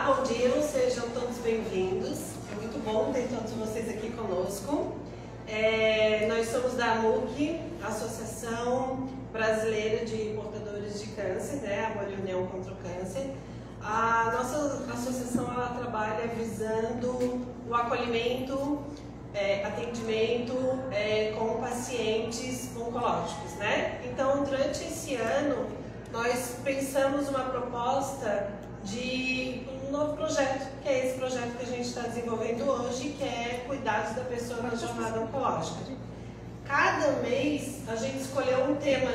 Olá, bom dia, sejam todos bem-vindos. É muito bom ter todos vocês aqui conosco. Nós somos da AMUC, Associação Brasileira de Portadores de Câncer, né? A União contra o Câncer. A nossa associação ela trabalha visando o acolhimento, atendimento com pacientes oncológicos, né? Então, durante esse ano, nós pensamos uma proposta de um novo projeto, que é esse projeto que a gente está desenvolvendo hoje, que é Cuidados da Pessoa na Jornada Oncológica. Cada mês a gente escolheu um tema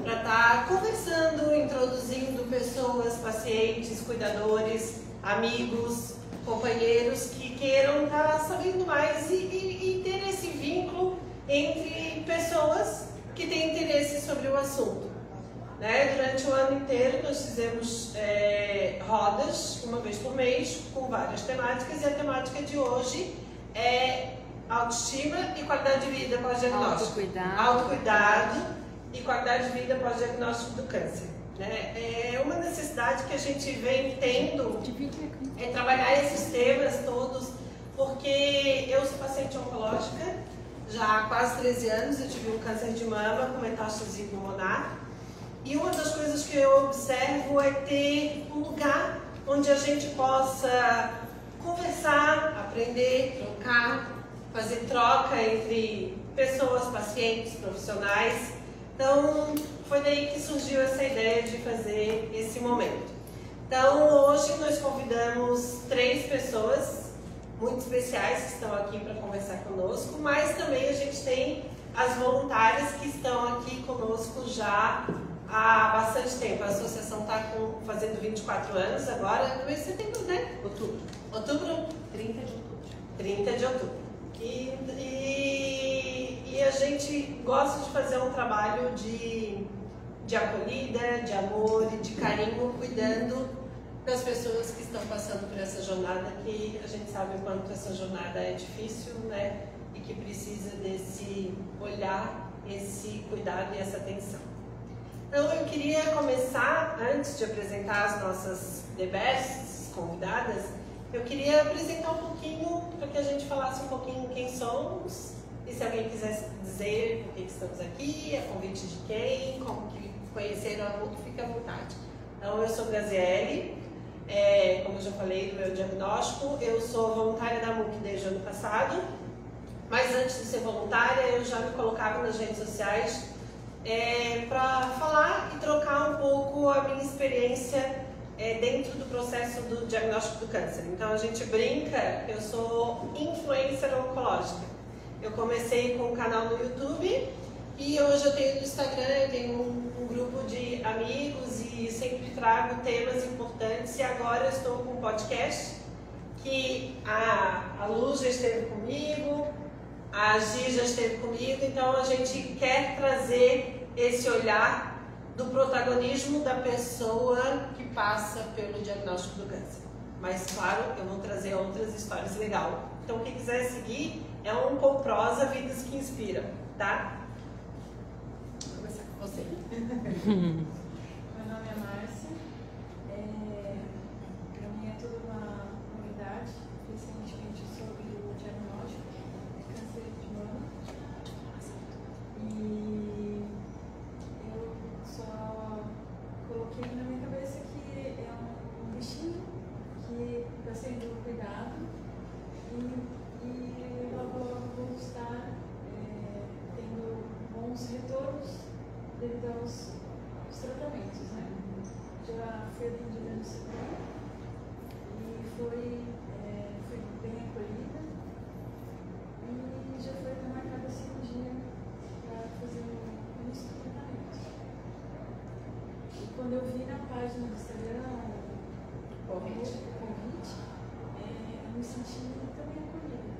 para estar conversando, introduzindo pessoas, pacientes, cuidadores, amigos, companheiros que queiram estar sabendo mais e ter esse vínculo entre pessoas que têm interesse sobre o assunto. Durante o ano inteiro nós fizemos rodas, uma vez por mês, com várias temáticas, e a temática de hoje é autoestima e qualidade de vida pós-diagnóstico. Autocuidado e qualidade de vida pós-diagnóstico do câncer. É uma necessidade que a gente vem tendo trabalhar esses temas todos, porque eu sou paciente oncológica já há quase 13 anos, eu tive um câncer de mama com metástase pulmonar. E uma das coisas que eu observo é ter um lugar onde a gente possa conversar, aprender, trocar, fazer troca entre pessoas, pacientes, profissionais. Então, foi daí que surgiu essa ideia de fazer esse momento. Então, hoje nós convidamos 3 pessoas muito especiais que estão aqui para conversar conosco, mas também a gente tem as voluntárias que estão aqui conosco já há bastante tempo. A associação está fazendo 24 anos agora, no mês de setembro, né? Outubro? 30 de outubro. 30 de outubro. E a gente gosta de fazer um trabalho de acolhida, de amor e de carinho, cuidando das pessoas que estão passando por essa jornada, que a gente sabe o quanto essa jornada é difícil, né? E que precisa desse olhar, esse cuidado e essa atenção. Então, eu queria começar, antes de apresentar as nossas The Bests convidadas, eu queria apresentar um pouquinho, para que a gente falasse um pouquinho quem somos, e se alguém quisesse dizer por que estamos aqui, a convite de quem, como que conheceram a MUC, fica à vontade. Então, eu sou Graziele, como eu já falei do meu diagnóstico, eu sou voluntária da MUC desde o ano passado, mas antes de ser voluntária, eu já me colocava nas redes sociais para falar e trocar um pouco a minha experiência dentro do processo do diagnóstico do câncer. Então a gente brinca que eu sou influencer oncológica. Eu comecei com um canal no YouTube e hoje eu tenho no Instagram, eu tenho um grupo de amigos e sempre trago temas importantes, e agora eu estou com um podcast que a Lu já esteve comigo, a Gi já esteve comigo, então a gente quer trazer esse olhar do protagonismo da pessoa que passa pelo diagnóstico do câncer. Mas, claro, eu vou trazer outras histórias legais. Então, quem quiser seguir, é um Prosa Vidas que Inspiram, tá? Vou começar com você. Meu nome é Márcia. Para mim é toda uma novidade, recentemente sobre o diagnóstico de câncer de mama. E eu só coloquei na minha cabeça que é um bichinho que está sendo cuidado e logo vou estar tendo bons retornos devido aos tratamentos, né? Já fui atendida no segundo e fui bem acolhida e já foi marcada a cirurgia para fazer o início do tratamento. E quando eu vi na página do Instagram o convite, eu me senti também acolhida.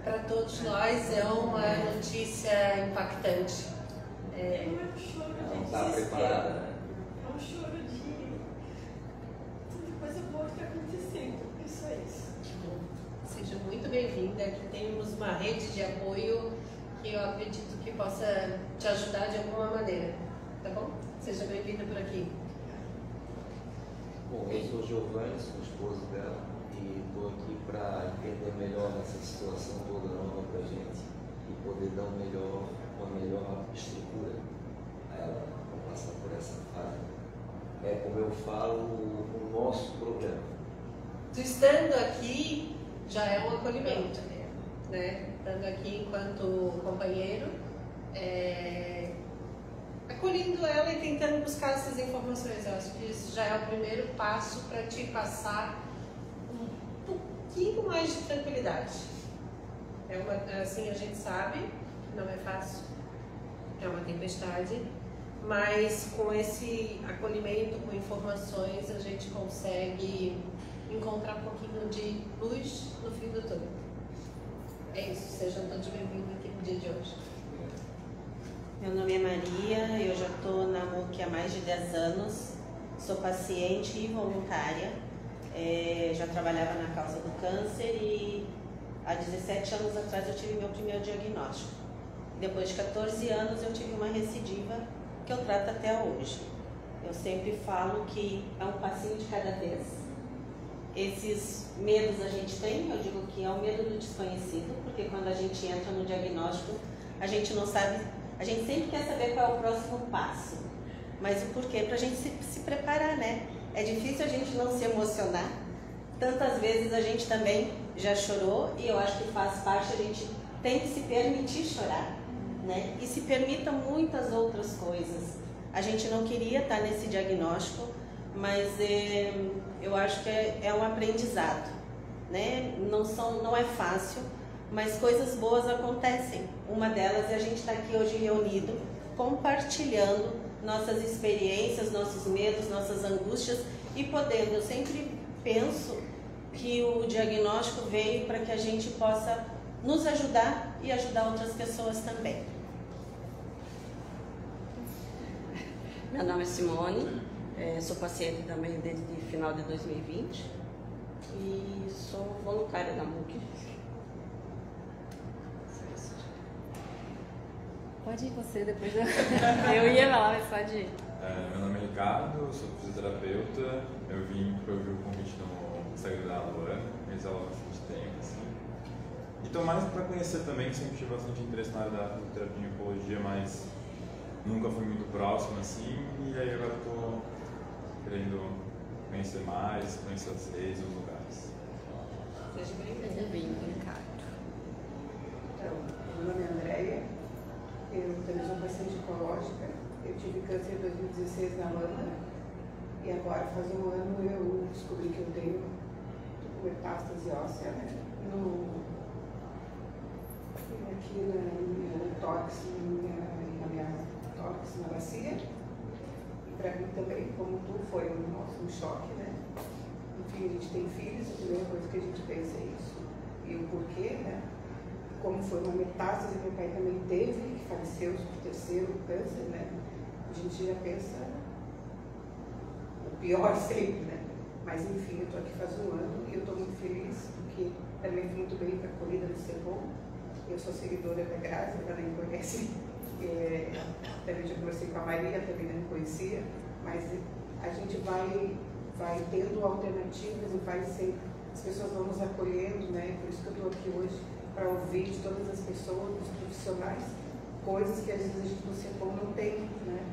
Para todos nós é uma notícia impactante. Não é um choro de Não está preparada. É um choro de aqui temos uma rede de apoio que eu acredito que possa te ajudar de alguma maneira, tá bom? Seja bem-vinda por aqui. Bom, eu sou Giovanni, sou esposo dela e estou aqui para entender melhor essa situação toda nova para a gente e poder dar uma melhor estrutura a ela para passar por essa fase. É como eu falo, o nosso problema. Tu estando aqui já é um acolhimento, né? Estando aqui enquanto companheiro, acolhendo ela e tentando buscar essas informações. Eu acho que isso já é o primeiro passo para te passar um pouquinho mais de tranquilidade. Assim, a gente sabe que não é fácil, é uma tempestade, mas com esse acolhimento, com informações, a gente consegue encontrar um pouquinho de luz no fim do túnel. É isso, sejam todos bem-vindos aqui no dia de hoje. Meu nome é Maria, eu já estou na MUC há mais de 10 anos, sou paciente e voluntária, já trabalhava na causa do câncer e há 17 anos atrás eu tive meu primeiro diagnóstico. Depois de 14 anos eu tive uma recidiva que eu trato até hoje. Eu sempre falo que é um passinho de cada vez. Esses medos a gente tem, eu digo que é o medo do desconhecido, porque quando a gente entra no diagnóstico, a gente não sabe, a gente sempre quer saber qual é o próximo passo. Mas o porquê? Para a gente se preparar, né? É difícil a gente não se emocionar. Tantas vezes a gente também já chorou e eu acho que faz parte, a gente tem que se permitir chorar, né? E se permita muitas outras coisas. A gente não queria estar nesse diagnóstico, mas eu acho que é um aprendizado, né? Não é fácil, mas coisas boas acontecem. Uma delas é a gente estar aqui hoje reunido, compartilhando nossas experiências, nossos medos, nossas angústias e podendo. Eu sempre penso que o diagnóstico veio para que a gente possa nos ajudar e ajudar outras pessoas também. Meu nome é Simone, sou paciente também desde o final de 2020 e sou voluntária da MUC. Pode ir você, depois eu ia falar, mas pode ir. Meu nome é Ricardo, sou fisioterapeuta. Eu vim porque eu vi o convite no Instagram da Luana, conheci ela há bastante tempo, assim. E tô mais para conhecer também, que sempre tive bastante interesse na área da fisioterapia e oncologia, mas nunca fui muito próximo, assim. E aí agora tô querendo conhecer mais, conhecer as redes, os lugares. Seja bem-vindo, Ricardo. Então, meu nome é Andréia, eu também sou paciente oncológica, eu tive câncer em 2016 na mama e agora faz um ano eu descobri que eu tenho metástase óssea, né? Aqui no tórax, na minha tórax, na bacia. E para mim também, como tu, foi um choque, né? Enfim, a gente tem filhos, a primeira coisa que a gente pensa é isso. E o porquê, né? Como foi uma metástase, meu pai também teve, que faleceu do terceiro câncer, né? A gente já pensa o pior sempre, né? Mas enfim, eu estou aqui faz um ano e eu estou muito feliz, porque também fui muito bem acolhida no CEPOM. Eu sou seguidora da Grazi, ela nem conhece. Também já conversei com a Maria, também não conhecia, mas a gente vai tendo alternativas e vai sempre, as pessoas vão nos acolhendo, né? Por isso que eu estou aqui hoje, para ouvir de todas as pessoas, dos profissionais, coisas que às vezes a gente no CEPOM não tem, né?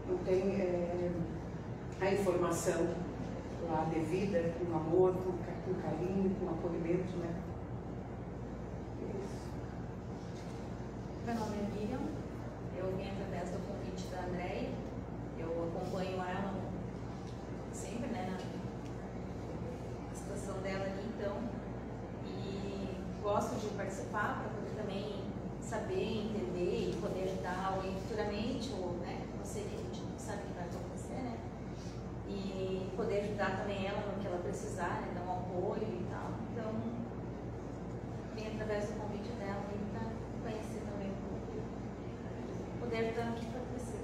Não tem a informação lá devida, com amor, com carinho, com acolhimento, né? Isso. Meu nome é Miriam, eu vim através do convite da Andréia, eu acompanho ela sempre, né, na situação dela ali, então, e gosto de participar para poder também saber, entender e poder ajudar alguém futuramente, ou, né, você que a gente não sabe o que vai acontecer, né, e poder ajudar também ela no que ela precisar, né, dar um apoio e tal, então, vim através do convite dela e para conhecer também um pouco, poder ajudar no que for preciso.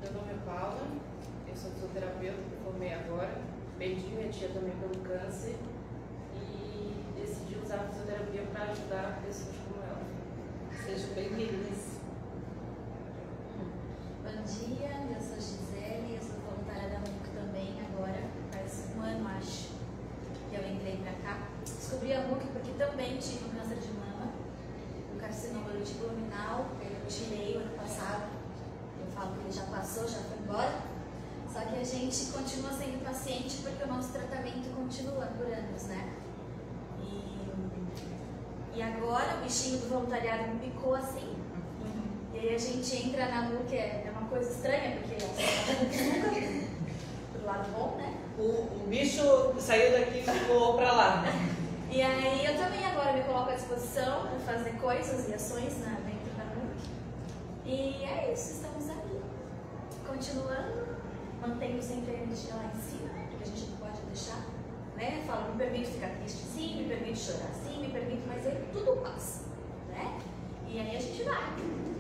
Meu nome é Paula, eu sou fisioterapeuta, me formei agora, perdi minha tia também pelo câncer e decidi usar a fisioterapia para ajudar pessoas como ela. Sejam bem-vindas. Bom dia, eu sou Gisele, eu sou voluntária da MUC também agora, faz um ano acho que eu entrei pra cá. Descobri a MUC porque também tive um câncer de mama, um carcinoma luminal, eu tirei o ano passado, eu falo que ele já passou, já foi embora, só que a gente continua sendo paciente porque o nosso tratamento continua por anos, né? E agora o bichinho do voluntariado me picou assim. E aí a gente entra na MUC, é uma coisa estranha, porque nunca pro lado bom, né? O bicho saiu daqui e voou pra lá. E aí eu também agora me coloco à disposição para fazer coisas e ações dentro da MUC. E é isso, estamos aí, continuando, mantendo sempre a energia lá em cima, porque a gente não pode deixar, né? Falo, me permito ficar triste sim, me permito chorar sim, me permito, mas aí tudo passa, né? E aí a gente vai.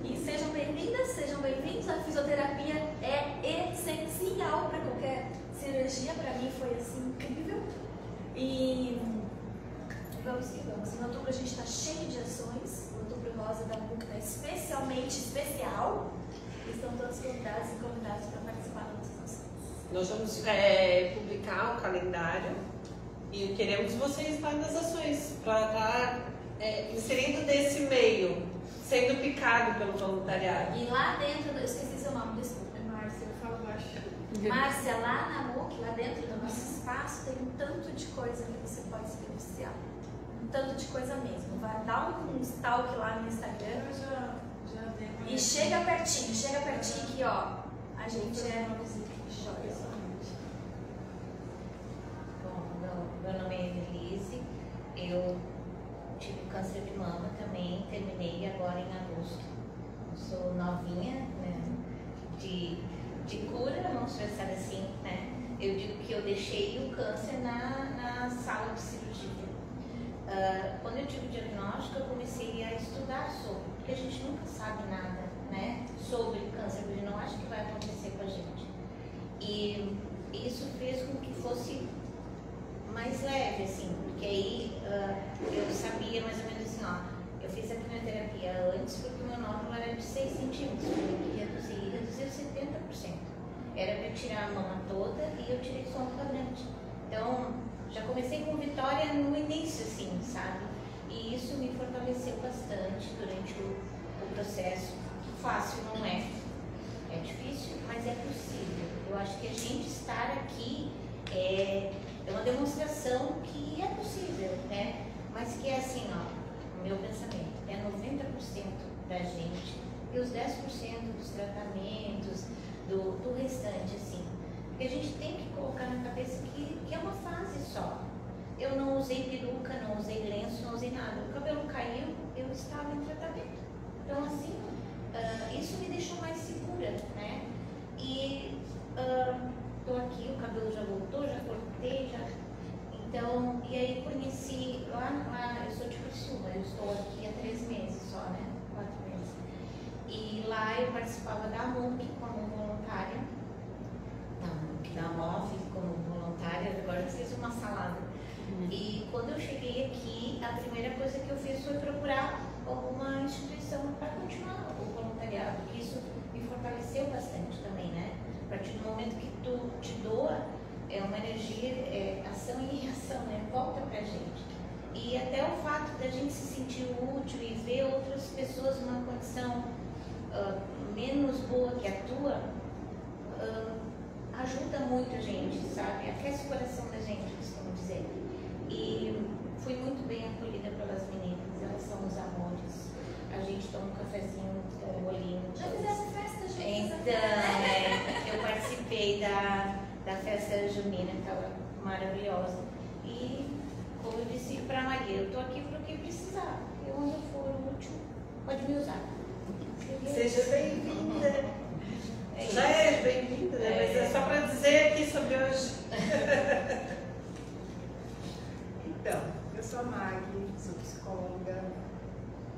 E sejam bem-vindas, sejam bem-vindos. A fisioterapia é essencial para qualquer cirurgia. Para mim foi assim incrível. E vamos que vamos. Em outubro a gente está cheio de ações. O Outubro Rosa da MUC está especialmente especial. Estão todos convidados e convidados para participar das ações. Nós vamos publicar o calendário e queremos vocês lá nas ações para estar inserindo nesse meio, sendo picado pelo voluntariado. E lá dentro, eu esqueci seu nome, desculpa. Márcia, eu falo baixo. Márcia, lá na MUC, lá dentro do nosso espaço, tem um tanto de coisa que você pode se beneficiar. Um tanto de coisa mesmo. Vai dar um stalk lá no Instagram. Eu já dei uma E chega pertinho que ó, a gente é joia. Bom, meu nome é Evelise, eu tive câncer de mama também, terminei agora em agosto. Sou novinha, né, de cura, vamos pensar assim, né? Eu digo que eu deixei o câncer na sala de cirurgia. Quando eu tive o diagnóstico, eu comecei a estudar sobre, porque a gente nunca sabe nada, né, sobre câncer, porque não acho que vai acontecer com a gente. E isso fez com que fosse mais leve, assim, porque aí eu sabia mais ou menos assim, ó, eu fiz a quimioterapia antes porque o meu nódulo era de 6 centímetros, eu reduziu 70%. Era para tirar a mama toda e eu tirei só um quadrante. Então, já comecei com vitória no início, assim, sabe? E isso me fortaleceu bastante durante o processo. Fácil não é. É difícil, mas é possível. Eu acho que a gente estar aqui é uma demonstração que é possível, né? Mas que é assim, ó, o meu pensamento, é 90% da gente e os 10% dos tratamentos, do restante, assim. Porque a gente tem que colocar na cabeça que é uma fase só. Eu não usei peruca, não usei lenço, não usei nada. O cabelo caiu, eu estava em tratamento. Então, assim, isso me deixou mais segura, né? E tô aqui, o cabelo já voltou, já cortei, já... Então, e aí conheci lá, eu sou de Criciúma, eu estou aqui há 3 meses só, né? 4 meses. E lá eu participava da MUC como voluntária, da MOV como voluntária, agora eu fiz uma salada. E quando eu cheguei aqui, a primeira coisa que eu fiz foi procurar alguma instituição para continuar o voluntariado, que isso me fortaleceu bastante também, né? A partir do momento que tu te doa, é uma energia, ação e reação, né? Volta pra gente. E até o fato da gente se sentir útil e ver outras pessoas numa condição menos boa que a tua, ajuda muito a gente, sabe? Aquece o coração da gente, costumo dizer. E fui muito bem acolhida pelas meninas, elas são os amores. A gente toma um cafezinho, um bolinho. Já fizemos festa juntos. Então, eu participei da festa junina, que estava maravilhosa. E, como eu disse para a Maria, eu estou aqui para o que precisar. Eu, onde eu for útil, pode me usar. Seja bem-vinda. Já és bem-vinda, né? Mas é só para dizer aqui sobre hoje. Então, eu sou a Maggie, sou psicóloga,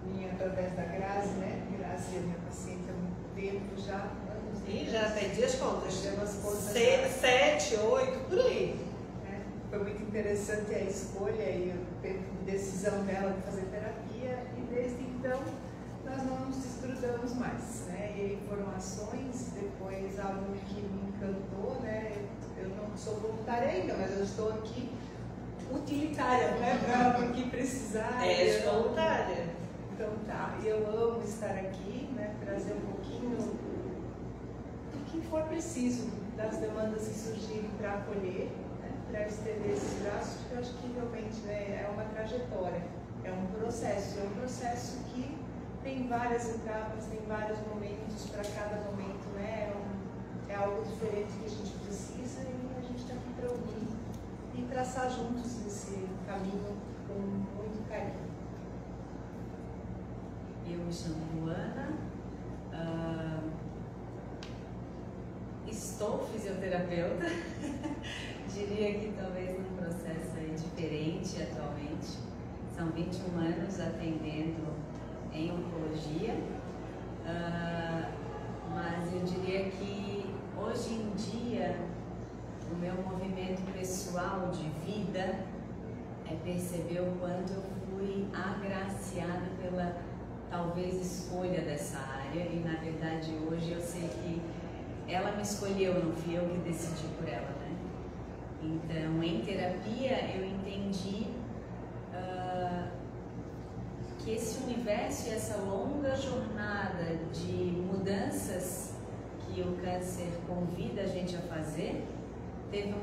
minha através da Grazi, né? Grazi é minha paciente há muito tempo já. E já perdi as contas. Perdi as contas. 7, 8, por aí. foi muito interessante a escolha e o tempo de decisão dela de fazer terapia, e desde então nós não nos desgrudamos mais, né? E informações, depois algo que me encantou, né? Eu não sou voluntária ainda, mas eu estou aqui utilitária, né? Para o que precisar. És voluntária. Então tá, eu amo estar aqui, né? Trazer um pouquinho do que for preciso, das demandas que surgirem para acolher, né? Para estender esses braços, porque eu acho que realmente, né, é uma trajetória, é um processo que tem várias etapas, tem vários momentos, para cada momento, né? É algo diferente que a gente precisa, e a gente está aqui para ouvir e traçar juntos esse caminho com muito carinho. Eu me chamo Luana, estou fisioterapeuta, diria que talvez num processo aí diferente atualmente. São 21 anos atendendo em oncologia, mas eu diria que hoje em dia o meu movimento pessoal de vida é perceber o quanto eu fui agraciada pela talvez escolha dessa área, e na verdade hoje eu sei que ela me escolheu, não fui eu que decidi por ela, né? Então, em terapia eu entendi que esse universo e essa longa jornada de mudanças que o câncer convida a gente a fazer teve um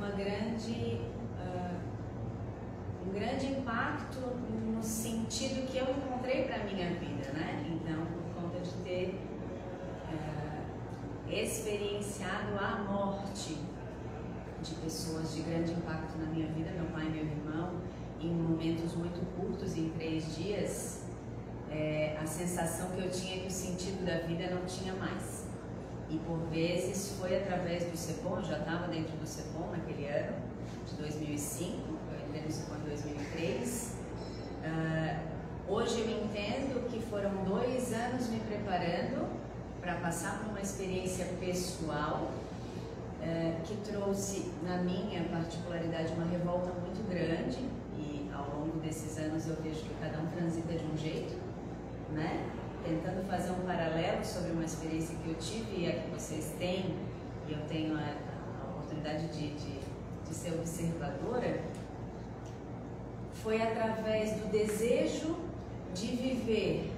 grande impacto no sentido que eu encontrei para a minha vida, né? Então, por conta de ter experienciado a morte de pessoas de grande impacto na minha vida, meu pai e meu irmão, em momentos muito curtos, em 3 dias, a sensação que eu tinha é que o sentido da vida não tinha mais. E por vezes foi através do CEPOM, eu já estava dentro do CEPOM naquele ano, de 2005, eu entrei no CEPOM em 2003. Hoje eu entendo que foram 2 anos me preparando para passar por uma experiência pessoal que trouxe, na minha particularidade, uma revolta muito grande, e ao longo desses anos eu vejo que cada um transita de um jeito, né? Tentando fazer um paralelo sobre uma experiência que eu tive e a que vocês têm, e eu tenho a oportunidade de ser observadora, foi através do desejo de viver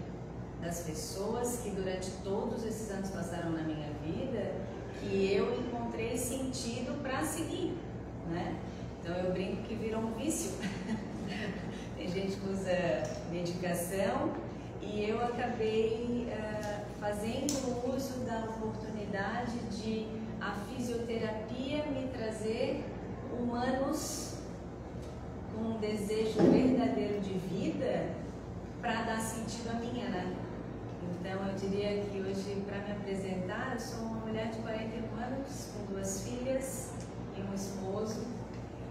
das pessoas que durante todos esses anos passaram na minha vida, que eu encontrei sentido para seguir, né? Então eu brinco que virou um vício. Tem gente que usa medicação, e eu acabei fazendo uso da oportunidade de a fisioterapia me trazer humanos com um desejo verdadeiro de vida para dar sentido à minha, né? Então eu diria que hoje, para me apresentar, eu sou uma mulher de 41 anos, com 2 filhas e um esposo.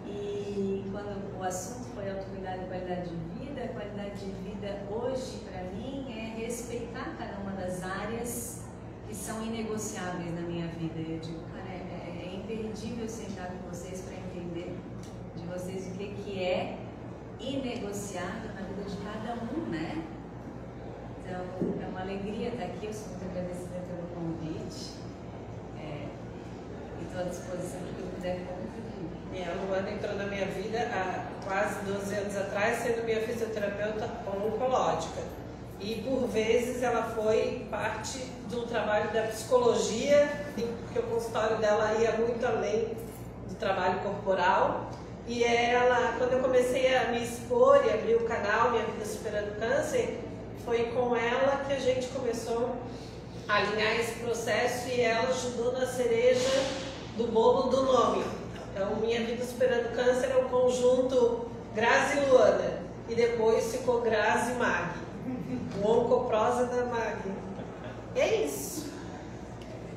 E quando o assunto foi autocuidado e qualidade de vida, a qualidade de vida hoje para mim é respeitar cada uma das áreas que são inegociáveis na minha vida. Eu digo, cara, é imperdível sentar com vocês para entender de vocês o que é inegociável na vida de cada um, né? Então, é uma alegria estar aqui, eu sou muito agradecida pelo convite, e estou à disposição para que eu puder contribuir. A Luana entrou na minha vida há quase 12 anos atrás, sendo minha fisioterapeuta oncológica. E por vezes ela foi parte do trabalho da psicologia, porque o consultório dela ia muito além do trabalho corporal. E ela, quando eu comecei a me expor e abrir o canal Minha Vida Superando Câncer, foi com ela que a gente começou a alinhar esse processo, e ela ajudou na cereja do bolo do nome. Então, Minha Vida Superando Câncer é um conjunto Grazi e Luana, e depois ficou Grazi e Mag, o Oncoprosa da Mag. E é isso.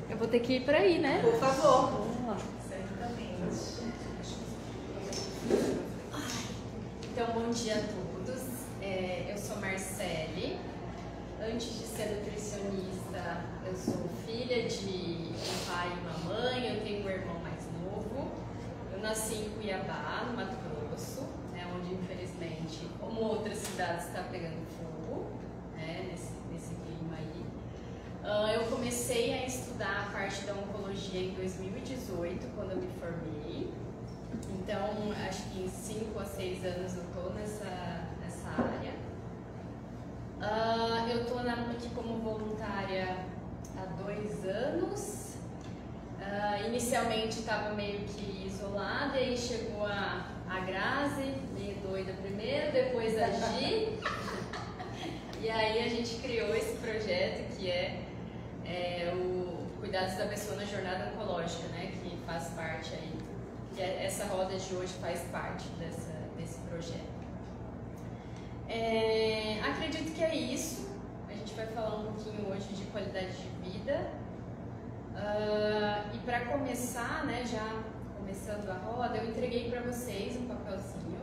Eu vou ter que ir por aí, né? Por favor. Vamos lá. Certamente. Então, bom dia a todos. Eu sou Marcele. Antes de ser nutricionista, eu sou filha de um pai e uma mãe. Eu tenho um irmão mais novo. Eu nasci em Cuiabá, no Mato Grosso. Grosso, né, onde infelizmente, como outras cidades, está pegando fogo, né, nesse clima aí. Eu comecei a estudar a parte da oncologia em 2018, quando eu me formei. Então, acho que em 5 a 6 anos eu estou nessa área. Eu estou aqui como voluntária há 2 anos. Inicialmente estava meio que isolada, e aí chegou a Grazi, meio doida primeiro, depois a Gi. E aí a gente criou esse projeto que é o Cuidados da Pessoa na Jornada Oncológica, né, que faz parte aí. E essa roda de hoje faz parte desse projeto. Acredito que é isso. A gente vai falar um pouquinho hoje de qualidade de vida. E para começar, né, já começando a roda, eu entreguei para vocês um papelzinho.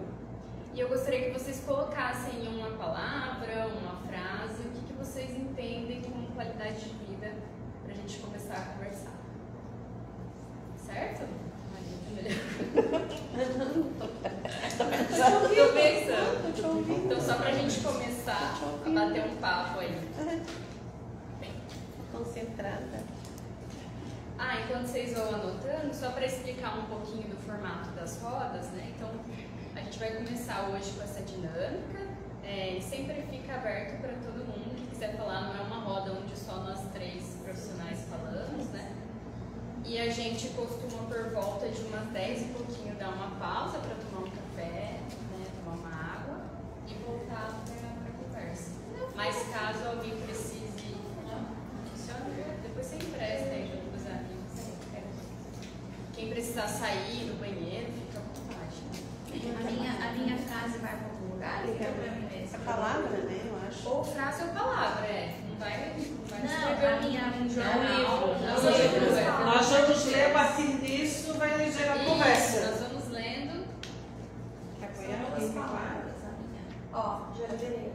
E eu gostaria que vocês colocassem uma palavra, uma frase, o que vocês entendem como qualidade de vida, para a gente começar a conversar. Certo? Tô pensando. Então, só pra gente começar a bater um papo aí. Concentrada. Enquanto vocês vão anotando, só para explicar um pouquinho do formato das rodas, né? Então, a gente vai começar hoje com essa dinâmica. E sempre fica aberto para todo mundo que quiser falar. Não é uma roda onde só nós 3 profissionais falamos, né? E a gente costuma, por volta de umas 10 e pouquinho, dar uma pausa para tomar um café, né, tomar uma água e voltar para a conversa. Mas caso alguém precise, depois você empresta aí para os amigos. Quem precisar sair do banheiro, fica à vontade. A minha frase vai para algum lugar? A palavra, né, eu acho. Ou frase ou palavra, Não vai escrever um jornal. Nós vamos ler, a partir disso vai gerar conversa. Nós vamos lendo. Quer apoiar alguém com a palavra? Já virei,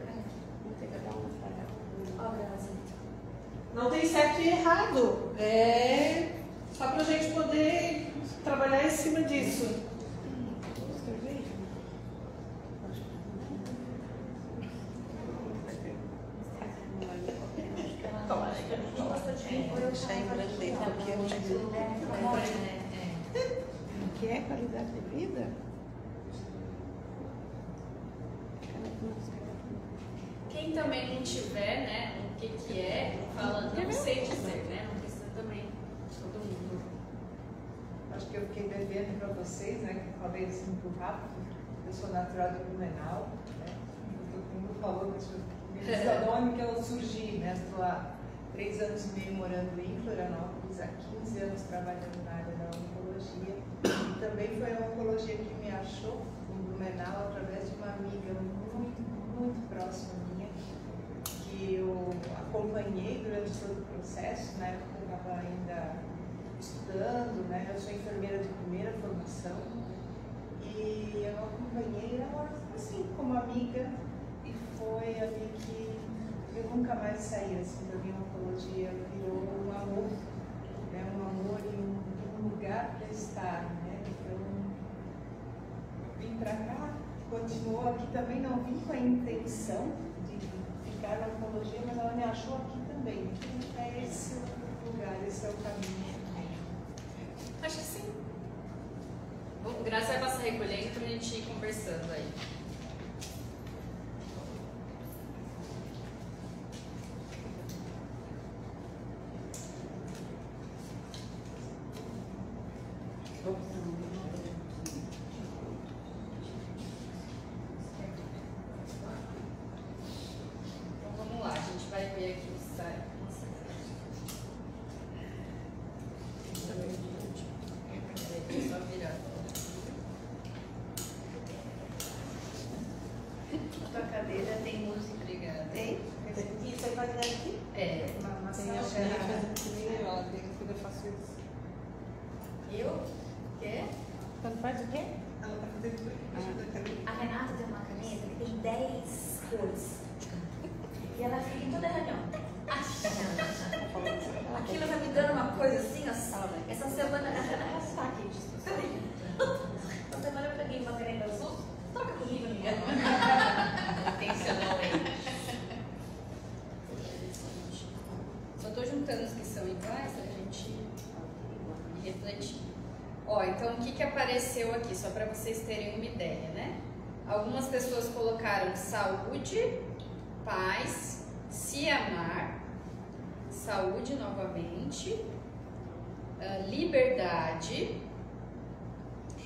Não tem certo e errado. É só para a gente poder trabalhar em cima disso. O que é qualidade de vida? Quem também não tiver, né, o que é, fala, não sei dizer, né, não precisa também todo mundo. Acho que eu fiquei devendo para vocês, né, que eu falei assim muito rápido. Eu sou natural de Blumenau, né, todo mundo falou que eu surgi, né, estou há 3 anos e meio morando em Florianópolis, há 15 anos trabalhando na área da oncologia. E também foi a oncologia que me achou em Blumenau através de uma amiga muito próxima minha, que eu acompanhei durante todo o processo. Na época eu estava ainda estudando, né? Eu sou enfermeira de primeira formação e eu acompanhei ela assim como amiga, e foi ali que eu nunca mais saí assim da minha oncologia. Virou um amor, né? Um amor e um lugar para estar, né? Então vim para cá, continuo aqui também, não vim com a intenção de ficar na oncologia, mas ela me achou aqui também. Então, é esse o lugar, esse é o caminho. Acho que sim. Bom, Graça vai passar recolhendo para a gente ir conversando aí. Então vamos lá, a gente vai ver aqui o site. Só virar. Tua cadeira tem música. Obrigada. Tem? Isso é qualidade aqui? É. Eu faço isso. Eu? Quê? Quando faz o quê? Ela está fazendo A Renata tem uma caneta que tem 10 cores. E ela fica em toda reunião. Aquilo vai me dando uma coisa assim, ó. Essa semana. Essa semana eu peguei uma caneta azul. Ó, então o que apareceu aqui, só para vocês terem uma ideia, né? Algumas pessoas colocaram saúde, paz, se amar, saúde novamente, liberdade,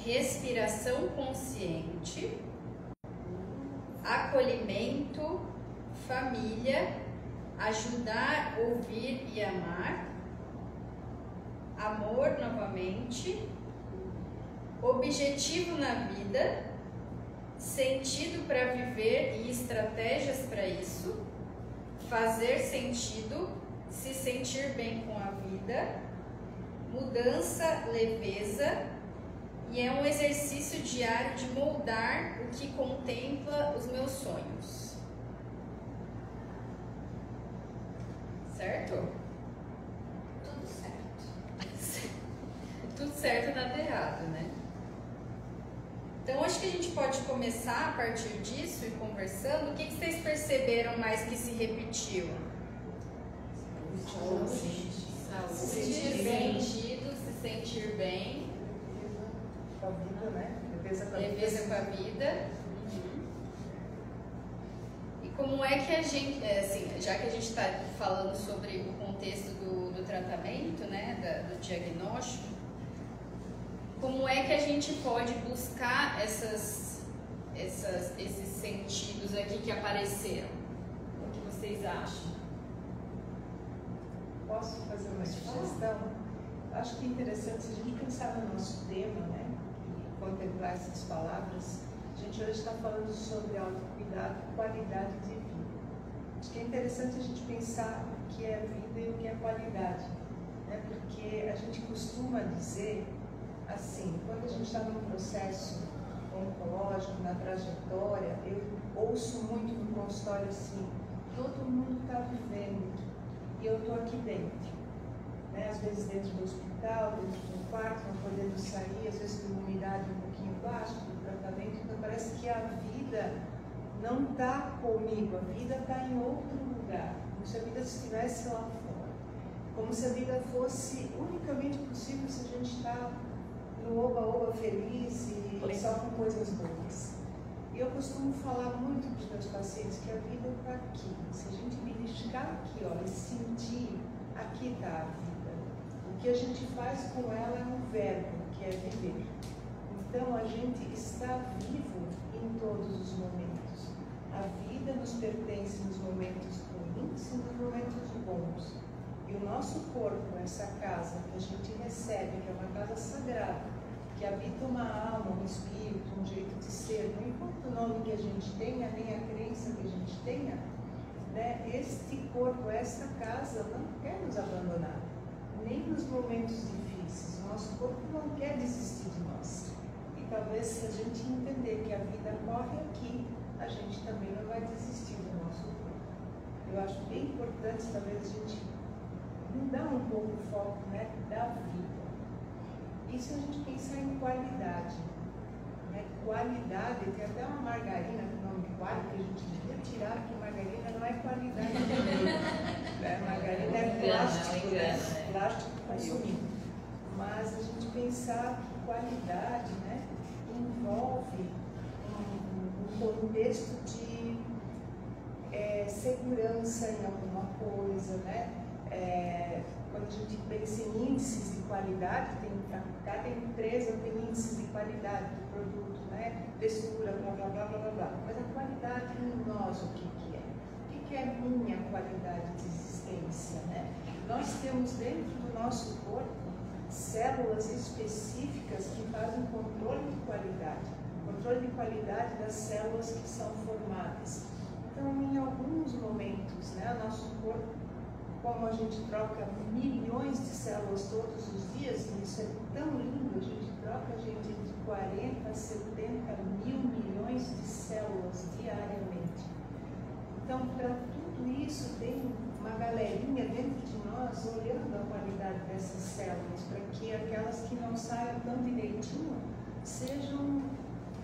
respiração consciente, acolhimento, família, ajudar, ouvir e amar, amor novamente, objetivo na vida, sentido para viver e estratégias para isso, fazer sentido, se sentir bem com a vida, mudança, leveza, e é um exercício diário de moldar o que contempla os meus sonhos. Certo? Tudo certo. Tudo certo, nada errado, né? Então, acho que a gente pode começar a partir disso e conversando. O que vocês perceberam mais que se repetiu? Saúde. Se sentir bem. Se sentir bem. Com a vida, né? Leveza com a vida. E como é que a gente, assim, já que a gente está falando sobre o contexto do tratamento, né, do diagnóstico, como é que a gente pode buscar esses sentidos aqui que apareceram? O que vocês acham? Posso fazer uma sugestão? Acho que é interessante, se a gente pensar no nosso tema, né, e contemplar essas palavras, a gente hoje está falando sobre autocuidado e qualidade de vida. Acho que é interessante a gente pensar o que é vida e o que é qualidade, né, porque a gente costuma dizer assim, quando a gente está num processo oncológico, na trajetória, eu ouço muito no consultório assim, todo mundo está vivendo e eu estou aqui dentro. Né? Às vezes dentro do hospital, dentro do quarto, não podendo sair, às vezes com uma umidade um pouquinho baixa do tratamento, então parece que a vida não está comigo, a vida está em outro lugar, como se a vida estivesse lá fora, como se a vida fosse unicamente possível se a gente está no oba-oba feliz e só com coisas boas. E eu costumo falar muito para os meus pacientes que a vida está aqui. Se a gente beliscar aqui, ó, e sentir, aqui está a vida. O que a gente faz com ela é um verbo, que é viver. Então a gente está vivo em todos os momentos. A vida nos pertence nos momentos ruins e nos momentos bons. E o nosso corpo, essa casa que a gente recebe, que é uma casa sagrada, que habita uma alma, um espírito, um jeito de ser, não importa o nome que a gente tenha, nem a crença que a gente tenha, né? Este corpo, esta casa não quer nos abandonar, nem nos momentos difíceis. O nosso corpo não quer desistir de nós. E talvez se a gente entender que a vida corre aqui, a gente também não vai desistir do nosso corpo. Eu acho bem importante talvez a gente mudar um pouco o foco, né, da vida. Isso a gente pensar em qualidade. Né? Qualidade, tem até uma margarina com o nome de quali, que a gente devia tirar, porque margarina não é qualidade. Margarina é plástico, né? Plástico consumido. Mas a gente pensar que qualidade, né, envolve um contexto de segurança em alguma coisa, né? Quando a gente pensa em índices de qualidade, cada empresa tem índices de qualidade do produto, né? Textura, blá, blá, blá, blá, blá. Mas a qualidade em nós, o que é? O que é a minha qualidade de existência, né? Nós temos dentro do nosso corpo células específicas que fazem controle de qualidade das células que são formadas. Então, em alguns momentos, né, o nosso corpo, como a gente troca milhões de células todos os dias, e isso é tão lindo, a gente troca de 40 a 70 mil milhões de células diariamente. Então, para tudo isso, tem uma galerinha dentro de nós olhando a qualidade dessas células, para que aquelas que não saiam tão direitinho sejam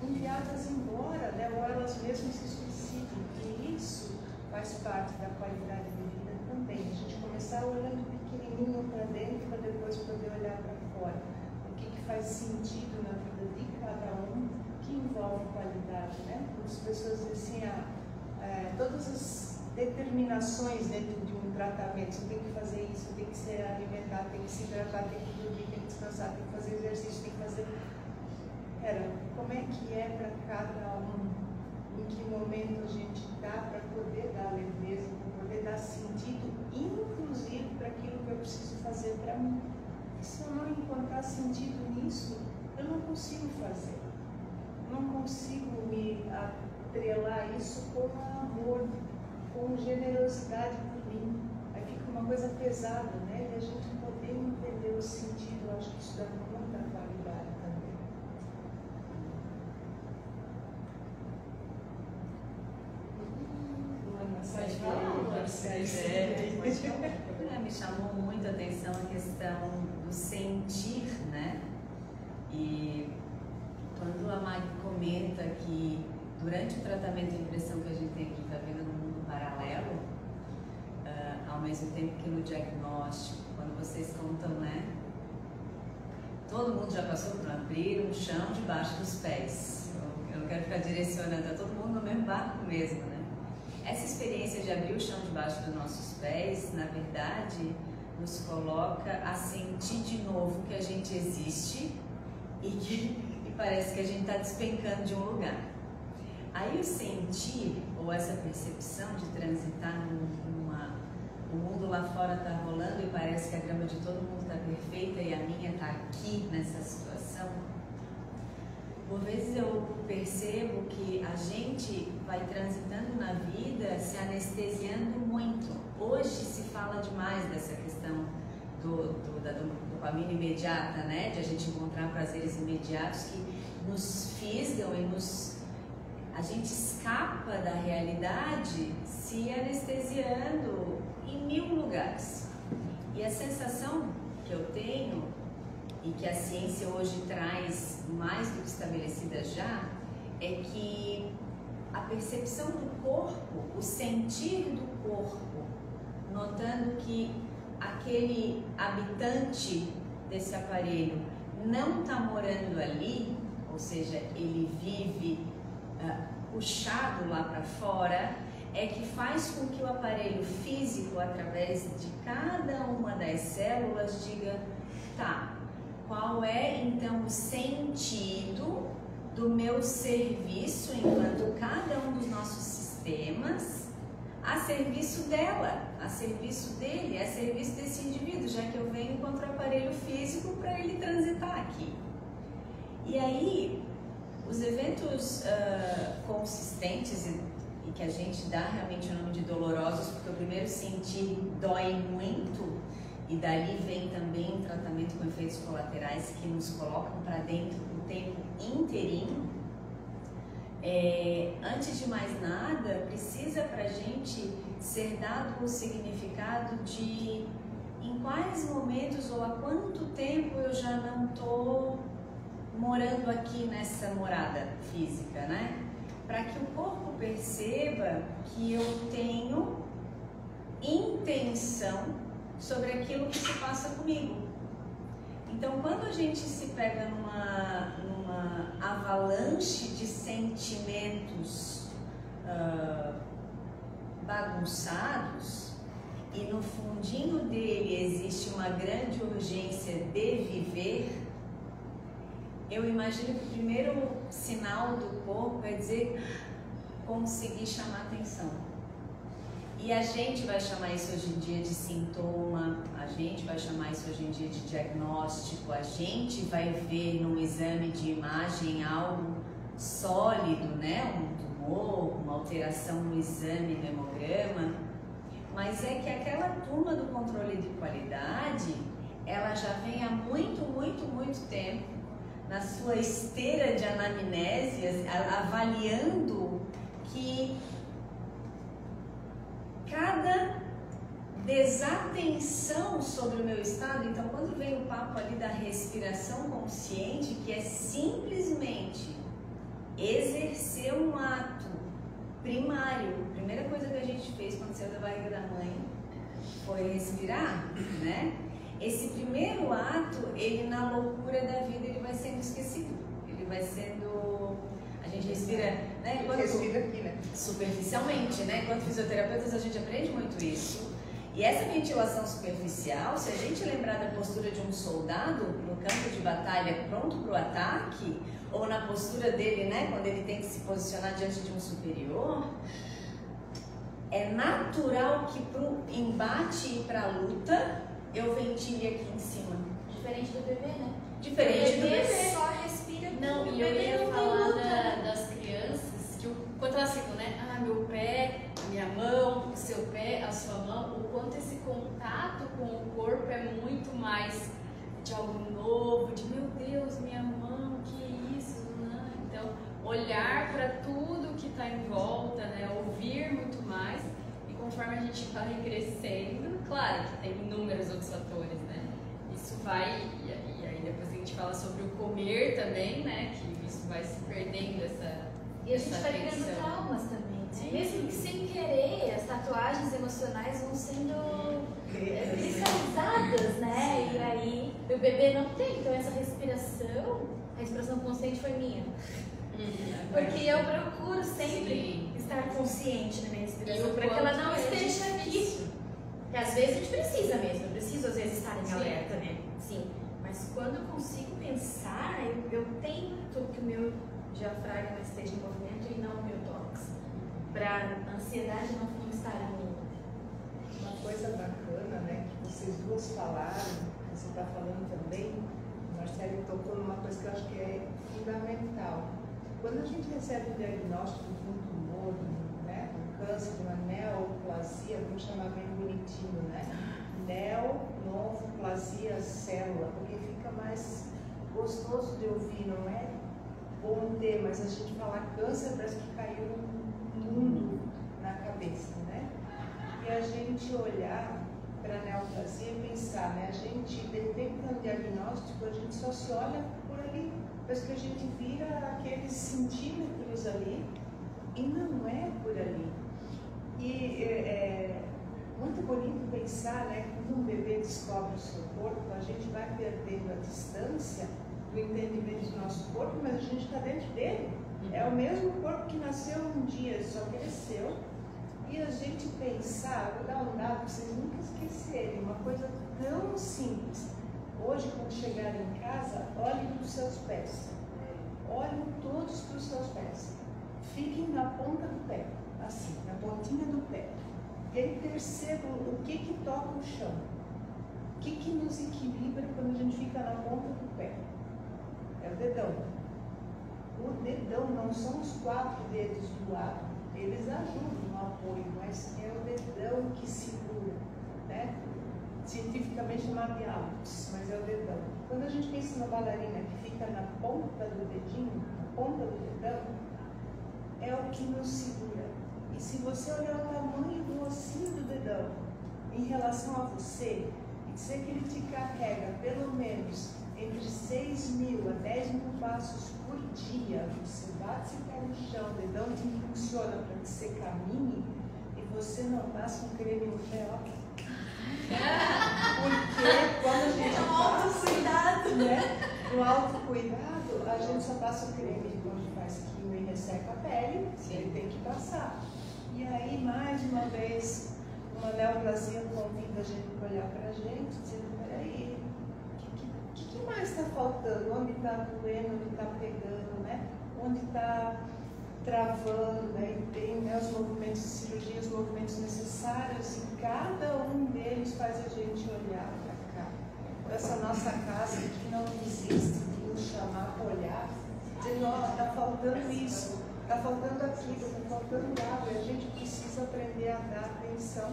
enviadas embora, né, ou elas mesmas se suicidem. E isso faz parte da qualidade de vida também. A gente começar olhando pequenininho para dentro para depois poder olhar para fora. O que faz sentido na vida de cada um, que envolve qualidade, né? As pessoas dizem assim, todas as determinações dentro de um tratamento, você tem que fazer isso, tem que se alimentar, tem que se hidratar, tem que dormir, tem que descansar, tem que fazer exercício, tem que fazer... como é que é para cada um? Em que momento a gente está para poder dar leveza, para poder dar sentido, inclusive para aquilo que eu preciso fazer para mim. E se eu não encontrar sentido nisso, eu não consigo fazer. Não consigo me atrelar isso com amor, com generosidade por mim. Aí fica uma coisa pesada, né? E a gente poder entender o sentido, eu acho que isso dá muita qualidade também. Me chamou muito a atenção a questão do sentir, né? E quando a Maggie comenta que durante o tratamento de impressão que a gente tem que estar vendo no mundo paralelo, ao mesmo tempo que no diagnóstico, quando vocês contam, né? Todo mundo já passou por abrir um chão debaixo dos pés. Eu não quero ficar direcionando, tá todo mundo no mesmo barco mesmo, né? Essa experiência de abrir o chão debaixo dos nossos pés, na verdade, nos coloca a sentir de novo que a gente existe e parece que a gente está despencando de um lugar. Aí o sentir, ou essa percepção de transitar o mundo lá fora está rolando e parece que a grama de todo mundo está perfeita e a minha está aqui nessa situação, por vezes eu percebo que a gente vai transitando na vida se anestesiando muito. Hoje se fala demais dessa questão da dopamina imediata, né? De a gente encontrar prazeres imediatos que nos fisgam e a gente escapa da realidade se anestesiando em 1000 lugares. E a sensação que eu tenho, e que a ciência hoje traz mais do que estabelecida já, é que a percepção do corpo, o sentir do corpo, notando que aquele habitante desse aparelho não está morando ali, ou seja, ele vive puxado lá para fora, é que faz com que o aparelho físico, através de cada uma das células, diga, tá, qual é então o sentido do meu serviço enquanto cada um dos nossos sistemas a serviço dela, a serviço dele, a serviço desse indivíduo, já que eu venho contra o aparelho físico para ele transitar aqui. E aí, os eventos consistentes e que a gente dá realmente o nome de dolorosos, porque o primeiro sentir dói muito, e dali vem também um tratamento com efeitos colaterais que nos colocam para dentro o tempo inteirinho. Antes de mais nada, precisa para a gente ser dado o significado de em quais momentos ou há quanto tempo eu já não estou morando aqui nessa morada física, né? Para que o corpo perceba que eu tenho intenção sobre aquilo que se passa comigo. Então, quando a gente se pega numa avalanche de sentimentos bagunçados e no fundinho dele existe uma grande urgência de viver, eu imagino que o primeiro sinal do corpo é dizer conseguir chamar atenção. E a gente vai chamar isso hoje em dia de sintoma, a gente vai chamar isso hoje em dia de diagnóstico, a gente vai ver num exame de imagem algo sólido, né? Um tumor, uma alteração no exame do hemograma, mas é que aquela turma do controle de qualidade, ela já vem há muito tempo na sua esteira de anamnésias, avaliando que cada desatenção sobre o meu estado, então quando vem o papo ali da respiração consciente, que é simplesmente exercer um ato primário, a primeira coisa que a gente fez quando saiu da barriga da mãe foi respirar, né? esse primeiro ato, ele na loucura da vida, ele vai sendo esquecido. Ele vai sendo... A gente respira, né? Respira aqui, né? Superficialmente, né? Enquanto fisioterapeutas, a gente aprende muito isso. E essa ventilação superficial, se a gente lembrar da postura de um soldado no campo de batalha pronto para o ataque, ou na postura dele, né, quando ele tem que se posicionar diante de um superior, é natural que para o embate e para a luta, eu ventile aqui em cima. Diferente do bebê, né? Diferente do bebê. Só respira. Não, e eu ia falar das crianças, que quando elas ficam, né? Ah, meu pé, a minha mão, o seu pé, a sua mão, o quanto esse contato com o corpo é muito mais de algo novo, de meu Deus, minha mão, que isso, né? Então, olhar para tudo que está em volta, né? Ouvir muito mais, e conforme a gente vai crescendo, claro que tem inúmeros outros fatores, né? Isso vai, e aí depois a gente fala sobre o comer também, né? Que isso vai se perdendo E a gente vai criando traumas também, né? Mesmo que sem querer, as tatuagens emocionais vão sendo cristalizadas, né? E aí o bebê não tem, então essa respiração, a respiração consciente foi minha. Porque eu procuro sempre estar consciente na minha respiração, para que ela não esteja aqui. Porque às vezes a gente precisa mesmo, eu preciso às vezes estar em alerta, né? Sim. Mas quando eu consigo pensar, eu tento que o meu diafragma esteja em movimento e não o meu tórax, para a ansiedade não estar em mim. Uma coisa bacana, né, que vocês duas falaram, você está falando também, o Marcelo tocou numa coisa que eu acho que é fundamental. Quando a gente recebe um diagnóstico de um tumor, né, um câncer, uma neoplasia, vamos chamar bem bonitinho, né? Neoplasia célula, porque fica mais gostoso de ouvir, não é bom ter, mas a gente falar câncer parece que caiu um mundo na cabeça, né? E a gente olhar para a neoplasia e pensar, né? A gente, de repente, no diagnóstico, a gente só se olha por ali, parece que a gente vira aqueles centímetros ali e não é por ali. E é muito bonito pensar, né? Quando um bebê descobre o seu corpo, a gente vai perdendo a distância do entendimento do nosso corpo, mas a gente está dentro dele. É o mesmo corpo que nasceu um dia, só cresceu. E a gente pensar, vou dar um dado para vocês nunca esquecerem, uma coisa tão simples. Hoje, quando chegarem em casa, olhem para os seus pés. Olhem todos para os seus pés. Fiquem na ponta do pé, assim, na pontinha do pé. E aí percebam o que toca o chão. O que nos equilibra quando a gente fica na ponta do pé. É o dedão. O dedão não são os 4 dedos do lado. Eles ajudam no apoio, mas é o dedão que segura, né? Cientificamente chamado de hálux, mas é o dedão. Quando a gente pensa na bailarina que fica na ponta do dedinho, na ponta do dedão, é o que nos segura. E se você olhar o tamanho do ossinho do dedão em relação a você, e dizer que ele te carrega pelo menos entre 6.000 a 10.000 passos por dia, você bate esse pé no chão, o dedão te impulsiona para que você caminhe e você não passa um creme no pé, ó. Porque quando a gente autocuidado, né? No autocuidado, a gente só passa o creme quando faz quimio e resseca a pele, ele tem que passar. E aí, mais uma vez, uma neoplasia convida a gente para olhar para a gente, dizendo, peraí, o que mais está faltando? Onde está doendo, onde está pegando, né? Onde está travando, né? E tem, né, os movimentos de cirurgia, os movimentos necessários, e cada um deles faz a gente olhar para cá. Essa nossa casa que não desiste de nos chamar para olhar, dizendo, ó, está faltando isso, está faltando aquilo, está faltando água, e a gente precisa aprender a dar atenção.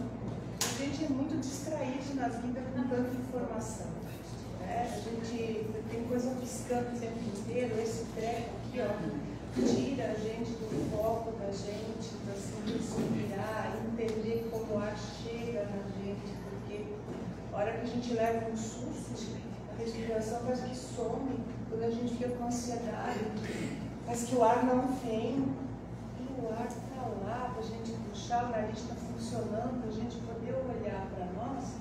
A gente é muito distraído na vida com tanta informação. Né? A gente tem coisa piscando o tempo inteiro, esse treco aqui, ó, tira a gente do foco da gente, para se respirar, entender como o ar chega na gente, porque a hora que a gente leva um susto, a respiração parece que some, quando a gente fica com ansiedade, parece que o ar não vem, e o ar está lá, para a gente puxar, o nariz está funcionando, para a gente poder olhar para nós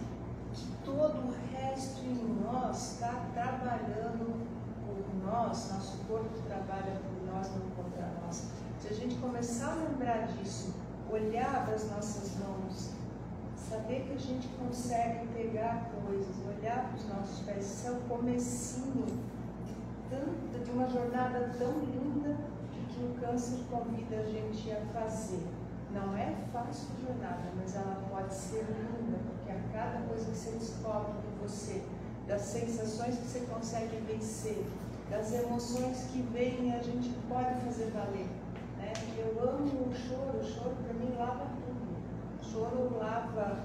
que todo o resto em nós está trabalhando por nós, nosso corpo trabalha por nós, não contra nós. Se a gente começar a lembrar disso, olhar das nossas mãos, saber que a gente consegue pegar coisas, olhar para os nossos pés, isso é o comecinho de uma jornada tão linda que o câncer convida a gente a fazer. Não é fácil a jornada, mas ela pode ser linda, porque a cada coisa que você descobre de você, das sensações que você consegue vencer, das emoções que vêm, a gente pode fazer valer. Né? Eu amo o choro para mim lava tudo. O choro lava,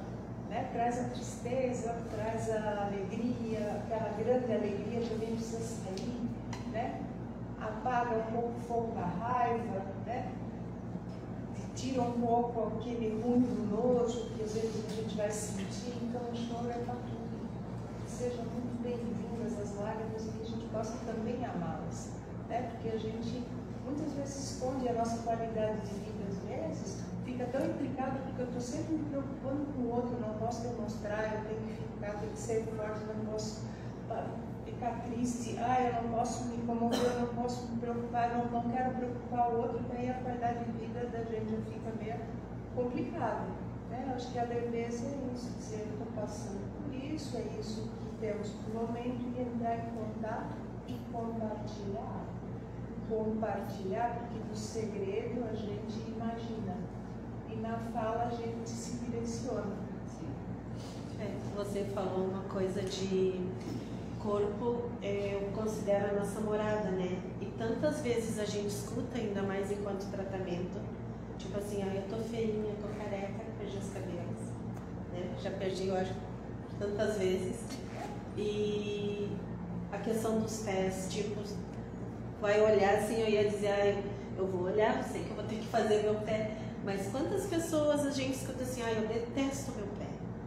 né? Traz a tristeza, traz a alegria, aquela grande alegria também precisa sair, né? Apaga um pouco o fogo da raiva, né? Tira um pouco aquele ruim do nojo que às vezes a gente vai sentir. Então o choro é para tudo. Sejam muito bem-vindas as lágrimas e que a gente possa também amá-las, né? Porque a gente muitas vezes esconde a nossa qualidade de vida, às vezes fica tão implicado porque eu estou sempre me preocupando com o outro, não posso demonstrar, eu tenho que ficar, tenho que ser forte, não posso ficar triste, eu não posso me comover, eu não posso me preocupar, não quero preocupar o outro, daí a qualidade de vida da gente já fica meio complicada. Né? Eu acho que a leveza é isso, dizer, eu estou passando por isso, é isso que temos no momento, e entrar em contato e compartilhar. Compartilhar, porque no segredo a gente imagina e na fala a gente se direciona. Você falou uma coisa de corpo, eu considero a nossa morada, né? E tantas vezes a gente escuta, ainda mais enquanto tratamento, tipo assim, eu tô feinha, tô careca, perdi os cabelos, né? Já perdi, eu acho, tantas vezes. E a questão dos pés, tipo, vai olhar assim, eu ia dizer, eu vou olhar, eu sei que eu vou ter que fazer meu pé, mas quantas pessoas a gente escuta assim, eu detesto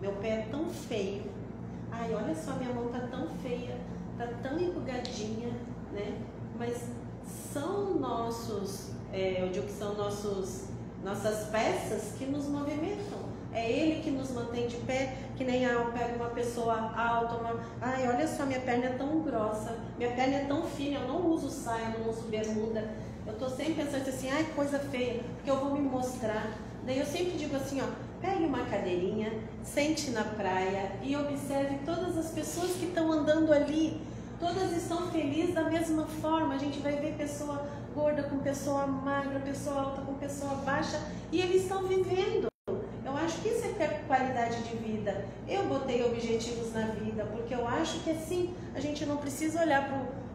meu pé é tão feio, olha só, minha mão tá tão feia, tá tão enrugadinha, né? Mas são nossos, eu digo que são nossas peças que nos movimentam. É ele que nos mantém de pé, que nem eu pego uma pessoa alta, olha só, minha perna é tão grossa, minha perna é tão fina, eu não uso saia, não uso bermuda, eu tô sempre pensando assim, coisa feia, porque eu vou me mostrar. Daí eu sempre digo assim, pegue uma cadeirinha, sente na praia e observe todas as pessoas que estão andando ali, todas estão felizes da mesma forma. A gente vai ver pessoa gorda com pessoa magra, pessoa alta com pessoa baixa, e eles estão vivendo. Eu acho que isso é qualidade de vida. Eu botei objetivos na vida, porque eu acho que assim, a gente não precisa olhar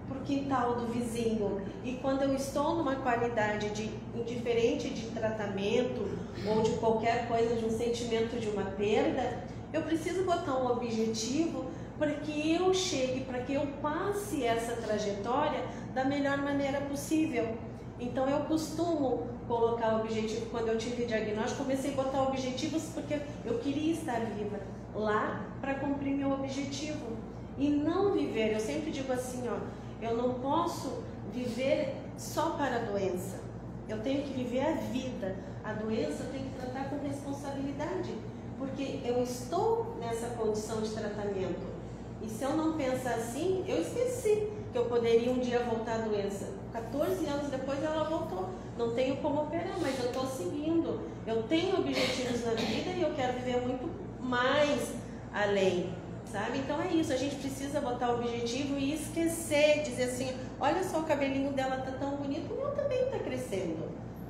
para o quintal do vizinho. E quando eu estou numa qualidade indiferente de tratamento ou de qualquer coisa, de um sentimento de uma perda, eu preciso botar um objetivo para que eu chegue, para que eu passe essa trajetória da melhor maneira possível. Então eu costumo colocar o objetivo. Quando eu tive diagnóstico, comecei a botar objetivos porque eu queria estar viva lá para cumprir meu objetivo e não viver. Eu sempre digo assim, eu não posso viver só para a doença. Eu tenho que viver a vida. A doença eu tenho que tratar com responsabilidade, porque eu estou nessa condição de tratamento. E se eu não pensar assim, eu esqueci que eu poderia um dia voltar à doença. 14 anos depois ela voltou. Não tenho como operar, mas eu estou seguindo. Eu tenho objetivos na vida e eu quero viver muito mais além, sabe? Então é isso, a gente precisa botar o objetivo e esquecer, dizer assim, olha só, o cabelinho dela tá tão bonito, o meu também tá crescendo,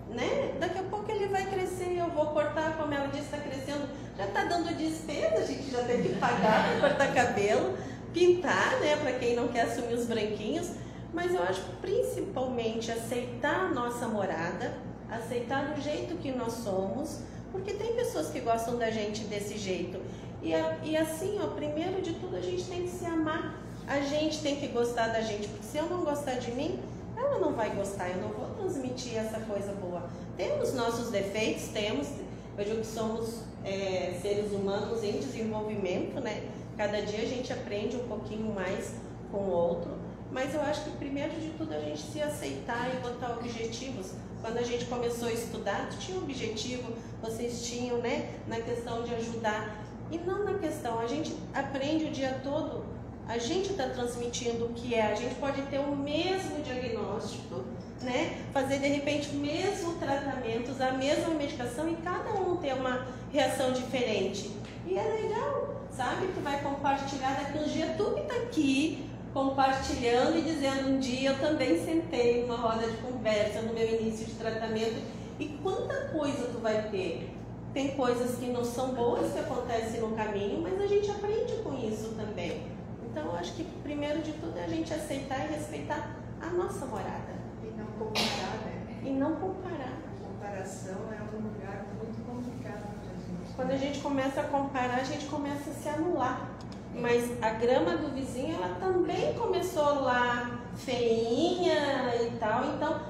né? Daqui a pouco ele vai crescer, eu vou cortar, como ela disse, tá crescendo, já tá dando despesa, a gente já tem que pagar para cortar cabelo, pintar, né, para quem não quer assumir os branquinhos. Mas eu acho principalmente aceitar a nossa morada, aceitar do jeito que nós somos, porque tem pessoas que gostam da gente desse jeito. E assim, primeiro de tudo, a gente tem que se amar, a gente tem que gostar da gente, porque se eu não gostar de mim, ela não vai gostar, eu não vou transmitir essa coisa boa. Temos nossos defeitos, eu digo que somos seres humanos em desenvolvimento, né? Cada dia a gente aprende um pouquinho mais com o outro. Mas eu acho que primeiro de tudo a gente se aceitar e botar objetivos. Quando a gente começou a estudar, tinha um objetivo, vocês tinham, né, na questão de ajudar. E não na questão, a gente aprende o dia todo, a gente está transmitindo o que é, a gente pode ter o mesmo diagnóstico, né? Fazer de repente o mesmo tratamento, usar a mesma medicação e cada um ter uma reação diferente. E é legal, sabe? Tu vai compartilhar daqui uns dias, tu que tá aqui compartilhando e dizendo, um dia eu também sentei numa roda de conversa no meu início de tratamento, e quanta coisa tu vai ter. Tem coisas que não são boas que acontecem no caminho, mas a gente aprende com isso também. Então eu acho que primeiro de tudo é a gente aceitar e respeitar a nossa morada. E não comparar, né? E não comparar. A comparação é um lugar muito complicado pra gente. Quando a gente começa a comparar, a gente começa a se anular. Mas a grama do vizinho, ela também começou lá feinha e tal. Então,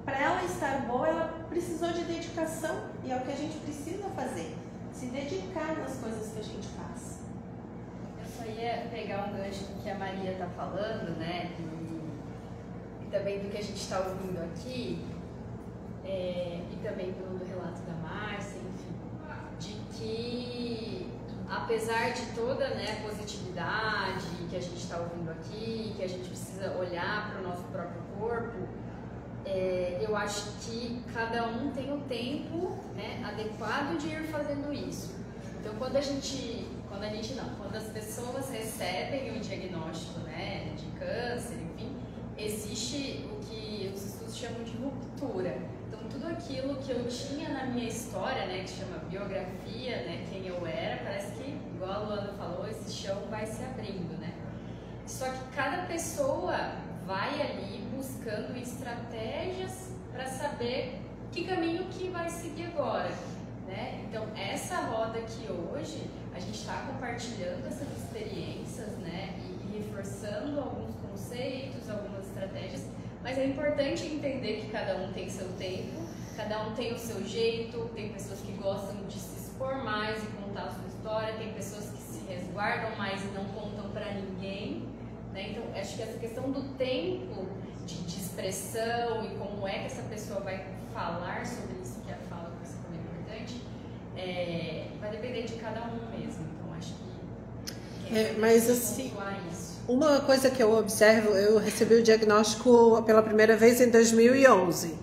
para ela estar boa, ela precisou de dedicação. E é o que a gente precisa fazer. Se dedicar nas coisas que a gente faz. Eu só ia pegar um gancho do que a Maria está falando, né? E também do que a gente está ouvindo aqui. E também do relato da Márcia, enfim. De que, apesar de toda, né, positividade que a gente está ouvindo aqui, que a gente precisa olhar para o nosso próprio corpo, eu acho que cada um tem o tempo, né, adequado de ir fazendo isso. Então, quando as pessoas recebem o diagnóstico, né, de câncer, enfim, existe o que os estudos chamam de ruptura. Então, tudo aquilo que eu tinha na minha história, né, que chama biografia, né, quem eu era, parece que, igual a Luana falou, esse chão vai se abrindo, né? Só que cada pessoa vai ali buscando estratégias para saber que caminho que vai seguir agora, né? Então, essa roda aqui hoje, a gente está compartilhando essas experiências, né, e reforçando alguns conceitos, algumas estratégias, mas é importante entender que cada um tem seu tempo, cada um tem o seu jeito, tem pessoas que gostam de se expor mais e contar a sua história, tem pessoas que se resguardam mais e não contam para ninguém, né? Então, acho que essa questão do tempo de expressão e como é que essa pessoa vai falar sobre isso, que a fala que você falou é importante, vai depender de cada um mesmo. Então, acho que mas assim, uma coisa que eu observo, eu recebi o diagnóstico pela primeira vez em 2011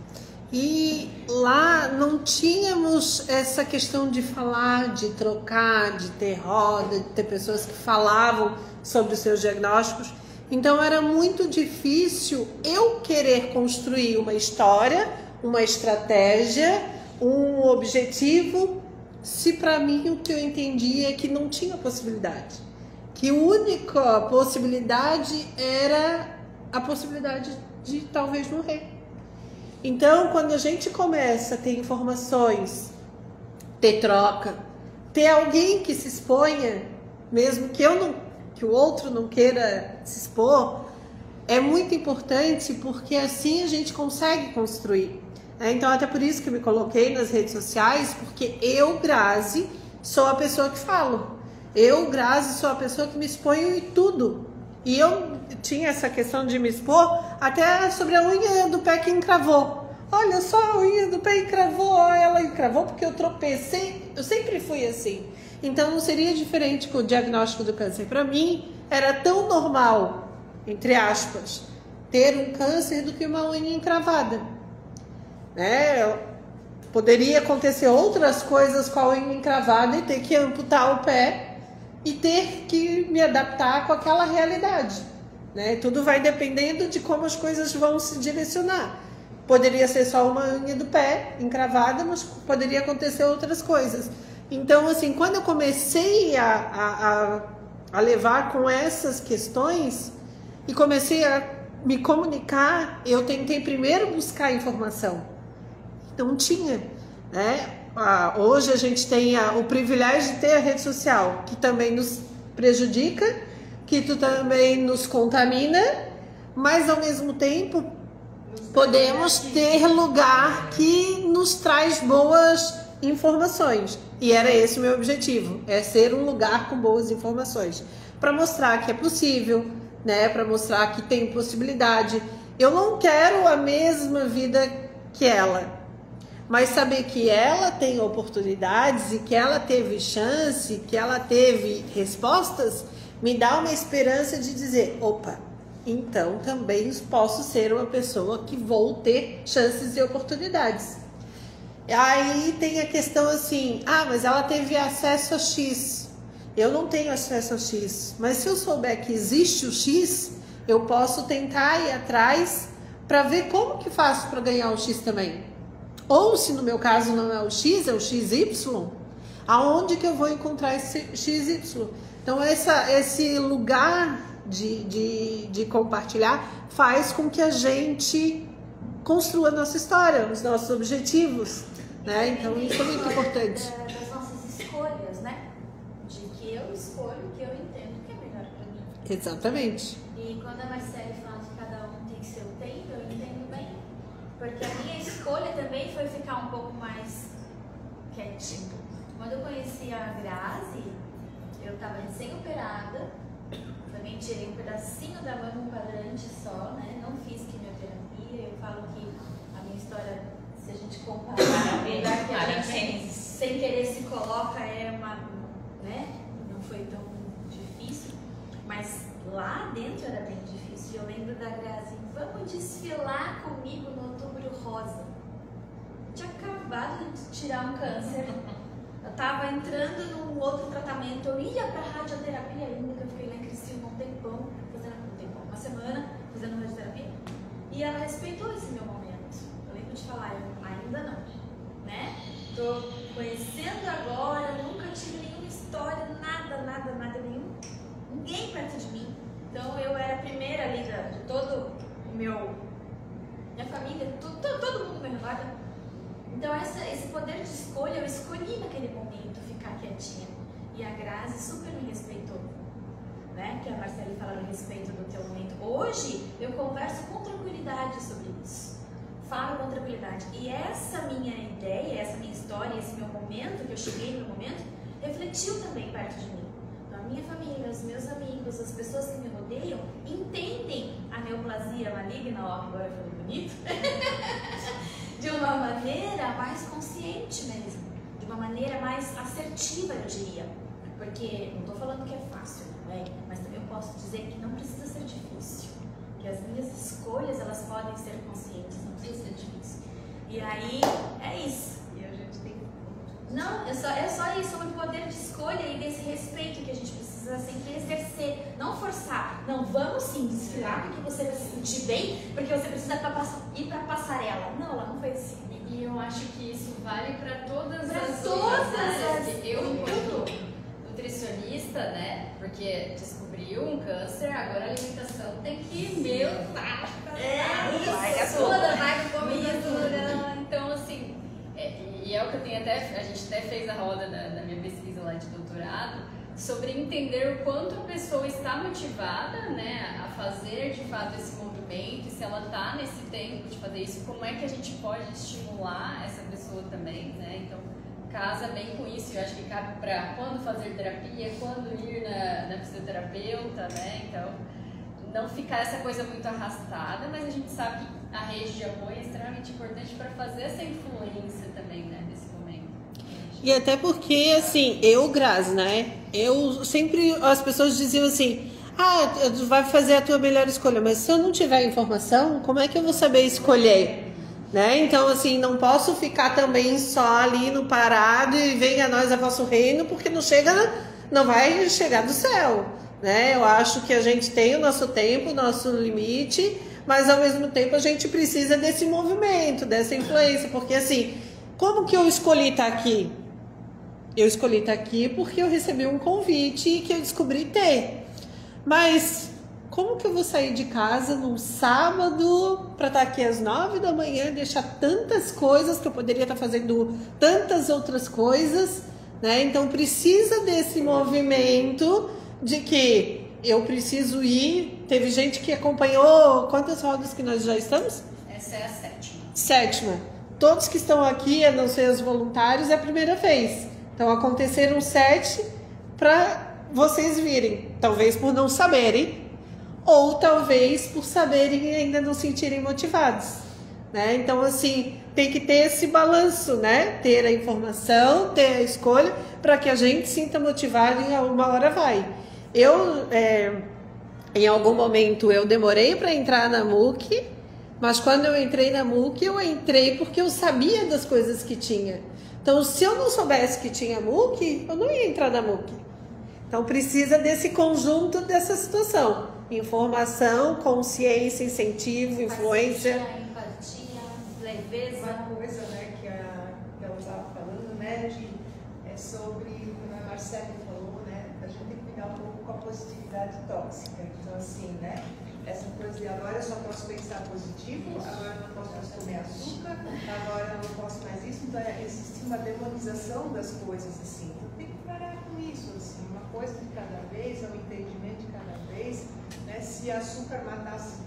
e lá não tínhamos essa questão de falar, de trocar, de ter roda, de ter pessoas que falavam sobre os seus diagnósticos. Então era muito difícil eu querer construir uma história, uma estratégia, um objetivo, se para mim o que eu entendia é que não tinha possibilidade. Que a única possibilidade era a possibilidade de talvez morrer. Então, quando a gente começa a ter informações, ter troca, ter alguém que se exponha, mesmo que que o outro não queira se expor, é muito importante porque assim a gente consegue construir. Então, até por isso que eu me coloquei nas redes sociais, porque eu, Grazi, sou a pessoa que falo. Eu, Grazi, sou a pessoa que me exponho em tudo. E eu tinha essa questão de me expor até sobre a unha do pé que encravou. Olha só, a unha do pé encravou, ela encravou porque eu tropecei. Eu sempre fui assim. Então não seria diferente com o diagnóstico do câncer. Para mim, era tão normal, entre aspas, ter um câncer do que uma unha encravada. Poderia acontecer outras coisas com a unha encravada e ter que amputar o pé e ter que me adaptar com aquela realidade, né? Tudo vai dependendo de como as coisas vão se direcionar. Poderia ser só uma unha do pé encravada, mas poderia acontecer outras coisas. Então, assim, quando eu comecei a levar com essas questões e comecei a me comunicar, eu tentei primeiro buscar informação. Não tinha, né? Hoje a gente tem o privilégio de ter a rede social, que também nos prejudica, que também nos contamina, mas ao mesmo tempo podemos ter lugar que nos traz boas informações. E era esse o meu objetivo, é ser um lugar com boas informações, para mostrar que é possível, né? Para mostrar que tem possibilidade. Eu não quero a mesma vida que ela, Mas saber que ela tem oportunidades e que ela teve chance, que ela teve respostas, me dá uma esperança de dizer, opa, então também posso ser uma pessoa que vou ter chances e oportunidades. Aí tem a questão assim, mas ela teve acesso a X, eu não tenho acesso a X, mas se eu souber que existe o X, eu posso tentar ir atrás para ver como que faço para ganhar o X também. Ou se no meu caso não é o X, é o XY, aonde que eu vou encontrar esse XY? Então esse lugar de compartilhar faz com que a gente construa a nossa história, os nossos objetivos, né? Então isso é muito importante. Das nossas escolhas, né? De que eu escolho o que eu entendo que é melhor para mim. Exatamente. E quando a Marcele fala que cada um tem seu tempo, eu entendo bem. Porque a minha escolha também foi ficar um pouco mais quietinha. Quando eu conheci a Grazi, eu estava recém-operada, também tirei um pedacinho da mama, um quadrante só, né? Não fiz quimioterapia. Eu falo que a minha história, se a gente comparar o lugar que a gente sem querer se coloca, é uma, né? Não foi tão difícil, mas lá dentro era bem difícil. Eu lembro da Grazi, vamos desfilar comigo no Outubro Rosa. Eu tinha acabado de tirar um câncer. Eu estava entrando num outro tratamento, eu ia para radioterapia ainda, que eu fiquei lá em Criciúma um tempão, uma semana, fazendo radioterapia, e ela respeitou esse meu momento. Eu lembro de falar, ainda não, né? Tô conhecendo agora, nunca tive nenhuma história, nada nenhum, ninguém perto de mim. Então eu era a primeira ali de todo o minha família, todo mundo me redor. Então esse poder de escolha, eu escolhi naquele momento ficar quietinha. E a Grazi super me respeitou, né? Que a Marcele falava a respeito do teu momento. Hoje eu converso com tranquilidade sobre isso. Falo com tranquilidade. E essa minha ideia, essa minha história, esse meu momento, que eu cheguei no momento, refletiu também perto de mim. Então a minha família, os meus amigos, as pessoas que me rodeiam, entendem a neoplasia maligna, ó, agora eu falei bonito. De uma maneira mais consciente mesmo, de uma maneira mais assertiva, eu diria. Porque não estou falando que é fácil, não é? Mas também eu posso dizer que não precisa ser difícil. Que as minhas escolhas, elas podem ser conscientes, não precisa ser difícil. E aí, é isso. E a gente tem que... Não, é só isso, sobre o poder de escolha e desse respeito que a gente precisa sempre exercer, não forçar. Não, vamos sim desfilar porque você vai se sentir bem, porque você precisa ir para passarela. Não, ela não foi assim. E eu acho que isso vale para todas as áreas. Eu, enquanto nutricionista, né, porque descobriu um câncer, agora a alimentação tem que, toda vai com comida. Então, assim, e é o que eu tenho a gente até fez a roda da minha pesquisa lá de doutorado, sobre entender o quanto a pessoa está motivada, né, a fazer de fato esse movimento, e se ela está nesse tempo de fazer isso, como é que a gente pode estimular essa pessoa também, né? Então, casa bem com isso. Eu acho que cabe para quando fazer terapia, quando ir na fisioterapeuta, né? Então, não ficar essa coisa muito arrastada, mas a gente sabe que a rede de apoio é extremamente importante para fazer essa influência também, né, nesse momento. E até porque, assim, Grazi, né? Eu sempre, as pessoas diziam assim, tu vai fazer a tua melhor escolha, mas se eu não tiver informação, como é que eu vou saber escolher? Né? Então, assim, não posso ficar também só ali no parado e venha a nós a vosso reino, porque não vai chegar do céu, né? Eu acho que a gente tem o nosso tempo, o nosso limite, mas ao mesmo tempo a gente precisa desse movimento, dessa influência, porque assim, como que eu escolhi estar aqui? Eu escolhi estar aqui porque eu recebi um convite que eu descobri ter. Mas como que eu vou sair de casa num sábado para estar aqui às 9 da manhã e deixar tantas coisas que eu poderia estar fazendo, tantas outras coisas, né? Então precisa desse movimento de que eu preciso ir. Teve gente que acompanhou, quantas rodas que nós já estamos? Essa é a 7ª. 7ª. Todos que estão aqui, a não ser os voluntários, é a primeira vez. Então aconteceram 7 para vocês virem, talvez por não saberem, ou talvez por saberem e ainda não sentirem motivados, né? Então, assim, tem que ter esse balanço, né? Ter a informação, ter a escolha, para que a gente sinta motivado e uma hora vai. Em algum momento, eu demorei para entrar na MOOC, mas quando eu entrei na MOOC, eu entrei porque eu sabia das coisas que tinha. Então, se eu não soubesse que tinha MOOC, eu não ia entrar na MOOC. Então, precisa desse conjunto dessa situação. Informação, consciência, incentivo, influência. Empatia, leveza. Uma coisa, né, que ela estava falando, né, sobre, como a Marcela falou, né, a gente tem que cuidar um pouco com a positividade tóxica. Então, assim, né, essa coisa de agora eu só posso pensar positivo, agora eu não posso mais comer açúcar, agora eu não posso mais isso. Então, existe uma demonização das coisas, assim. Então, tem que parar com isso, assim, uma coisa de cada vez, um entendimento de cada vez, né? Se açúcar matasse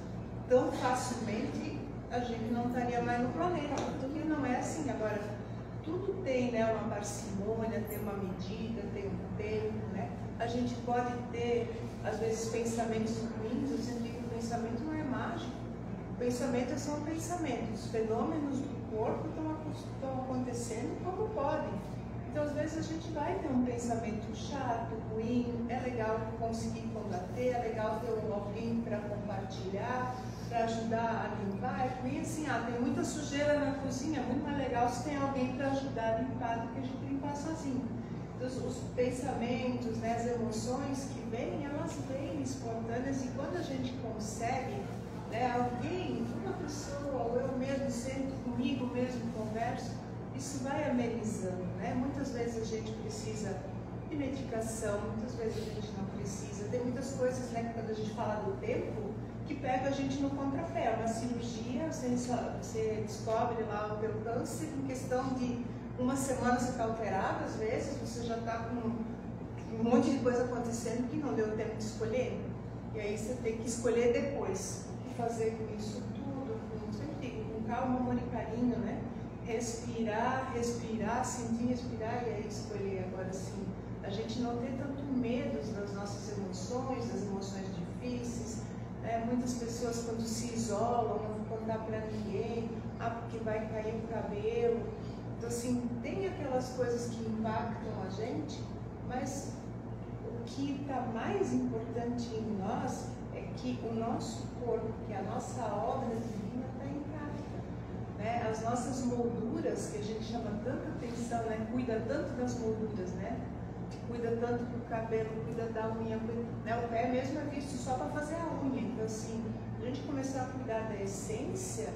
tão facilmente, a gente não estaria mais no planeta, porque não é assim. Agora, tudo tem, né, uma parcimônia, tem uma medida, tem um tempo, né? A gente pode ter, às vezes, pensamentos ruins, eu sempre digo que o pensamento não é mágico. O pensamento são pensamentos, os fenômenos do corpo estão acontecendo como podem. Então, às vezes, a gente vai ter um pensamento chato, ruim, é legal conseguir combater, é legal ter alguém para compartilhar, para ajudar a limpar. É ruim assim, tem muita sujeira na cozinha, é muito mais legal se tem alguém para ajudar a limpar do que a gente limpar sozinho. Então, os pensamentos, né, as emoções que vêm, elas vêm espontâneas, e quando a gente consegue, né, alguém, uma pessoa, ou eu mesmo sento comigo mesmo, converso, isso vai amenizando, né? Muitas vezes a gente precisa de medicação, muitas vezes a gente não precisa. Tem muitas coisas, né, que quando a gente fala do tempo, que pega a gente no contrapé. Uma cirurgia, você descobre lá o teu câncer, em questão de uma semana você está alterado, às vezes você já está com um monte de coisa acontecendo que não deu tempo de escolher. E aí você tem que escolher depois. O que fazer com isso tudo, com calma, amor e carinho, né? Respirar, sentir, respirar e aí escolher. Agora sim, a gente não ter tanto medo das nossas emoções, das emoções difíceis, né? Muitas pessoas quando se isolam, não vão contar para ninguém, porque vai cair o cabelo. Então assim, tem aquelas coisas que impactam a gente, mas o que está mais importante em nós é que o nosso corpo, que a nossa obra divina está intacta. Né? As nossas molduras, que a gente chama tanta atenção, né? Cuida tanto das molduras, né? Cuida tanto do cabelo, cuida da unha, né? O pé mesmo é visto só para fazer a unha. Então, assim, a gente começar a cuidar da essência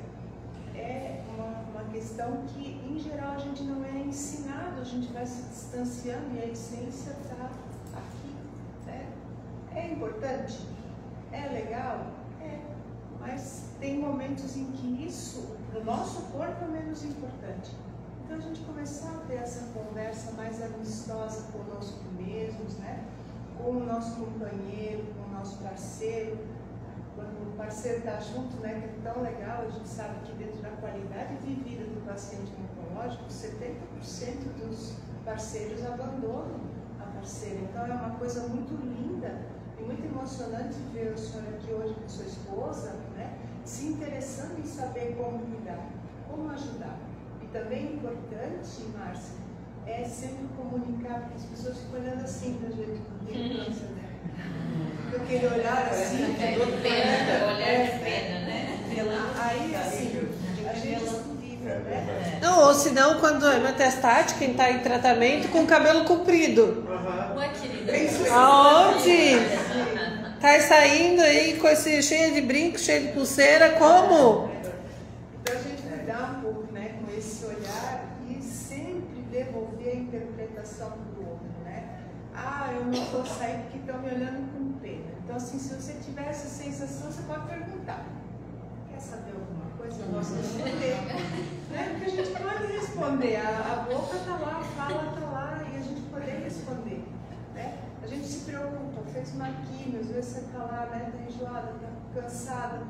é uma questão que, em geral, a gente não é ensinado, a gente vai se distanciando e a essência está aqui. Né? É importante? É legal? É. Mas tem momentos em que isso, no nosso corpo, é menos importante. Então a gente começar a ter essa conversa mais amistosa conosco mesmos, né? Com o nosso companheiro, com o nosso parceiro. Quando o parceiro está junto, né, que é tão legal, a gente sabe que dentro da qualidade de vida do paciente oncológico, 70% dos parceiros abandonam a parceira. Então é uma coisa muito linda e muito emocionante ver a senhora aqui hoje com sua esposa, né, se interessando em saber como cuidar, como ajudar. E também importante, Márcia, é sempre comunicar, porque as pessoas ficam olhando assim pra gente quando tem câncer, né? Aquele olhar assim, olhar de pena, né? Aí assim, a gente vive, né? Não, ou senão quando é metastático, quem está em tratamento com cabelo comprido. Ué, querida. Aonde? Tá saindo aí com esse cheio de brinco, cheio de pulseira, como? Então a gente cuidar um pouco, né, com esse olhar e sempre devolver a interpretação do outro, né? Eu não vou sair porque estão me olhando com pena. Então, assim, se você tiver essa sensação, você pode perguntar. Quer saber alguma coisa? Eu posso responder. Né? Porque a gente pode responder. A boca está lá, a fala está lá e a gente poder responder. Né? A gente se preocupa, fez uma quimio, às vezes você está lá, né, está enjoada, está cansada.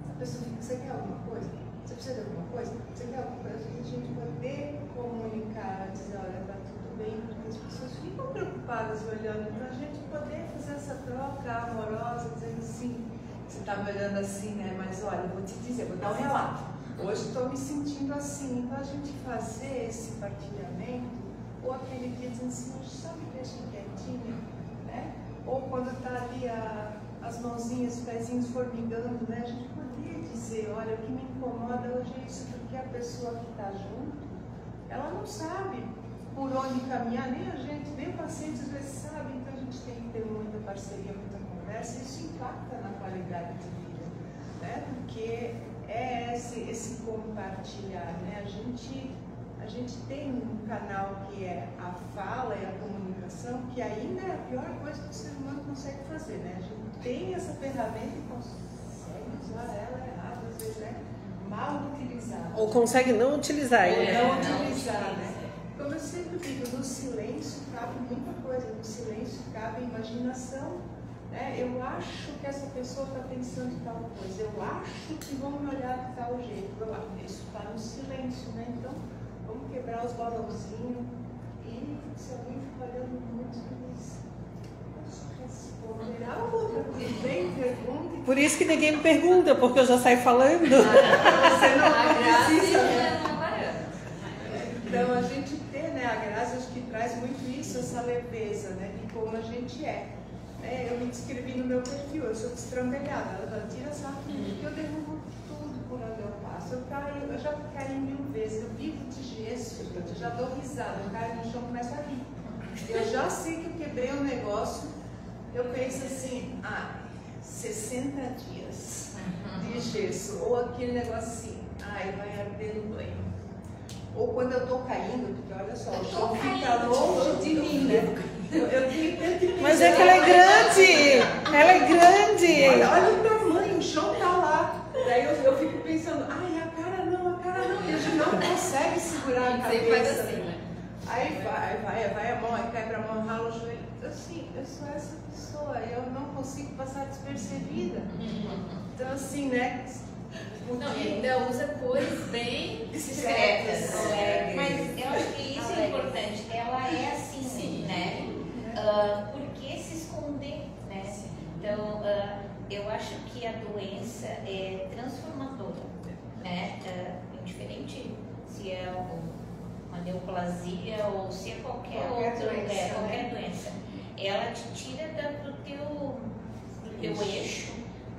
A pessoa fica, você quer alguma coisa? Você precisa de alguma coisa? Você quer alguma coisa? A gente poder comunicar, dizer, olha, está tudo bem, porque as pessoas ficam preocupadas olhando, para a gente poder fazer essa troca amorosa, dizendo assim, você está me olhando assim, né? Mas olha, eu vou te dizer, vou dar um relato. Hoje estou me sentindo assim. Então a gente fazer esse partilhamento, ou aquele dia dizendo assim, só me deixa quietinha, né? Ou quando está ali as mãozinhas, os pezinhos formigando, né? A gente poderia dizer, olha, o que me incomoda hoje é isso, porque a pessoa que está junto, ela não sabe por onde caminhar, nem a gente, nem o paciente às vezes sabe, então a gente tem que ter muita parceria, muita conversa, e isso impacta na qualidade de vida, né? Porque é esse compartilhar, né? A gente tem um canal que é a fala e a comunicação, que ainda é a pior coisa que o ser humano consegue fazer, né? A gente tem essa ferramenta e consegue usar ela errada, às vezes é mal utilizada. Ou consegue não utilizar. Não utilizar, né? Como eu sempre digo, no silêncio cabe muita coisa, no silêncio cabe imaginação, né? Eu acho que essa pessoa está pensando tal coisa, eu acho que vão me olhar de tal jeito, isso está no silêncio, né? Então, vamos quebrar os balãozinhos e se alguém ficar olhando muito, responder a outra, vem, pergunta. Por isso que ninguém me pergunta, porque eu já saio falando. Você não precisa, né? Então, a gente ter, né, a Grazi, acho que traz muito isso, essa leveza, né, de como a gente é. Eu me descrevi no meu perfil, eu sou destrambelhada, ela fala, tira essa porque eu derrubo tudo por onde eu passo. Eu já caí 1000 vezes, eu vivo de gesso, eu já dou risada, eu caio no chão e começo a rir. Eu já sei que eu quebrei um negócio, eu penso assim, 60 dias de gesso, ou aquele negócio assim, vai arder no banho. Ou quando eu estou caindo, porque olha só, o chão fica longe de mim, né? Eu tenho tanto que Mas é que ela é grande! Ela é grande! Olha o tamanho, o chão tá lá. Daí eu fico pensando, a cara não, e a gente não consegue segurar a cabeça. Assim, né? Aí vai a mão, aí cai pra mão, rala o joelho. Assim, eu sou essa pessoa, eu não consigo passar despercebida. Então assim, né? Não, e ainda usa cores bem discretas. Mas eu acho que isso é importante. Ela é assim, sim, né? Por que se esconder, né? Então, eu acho que a doença é transformadora, né? Indiferente se é uma neoplasia ou se é qualquer doença. Ela te tira do teu eixo,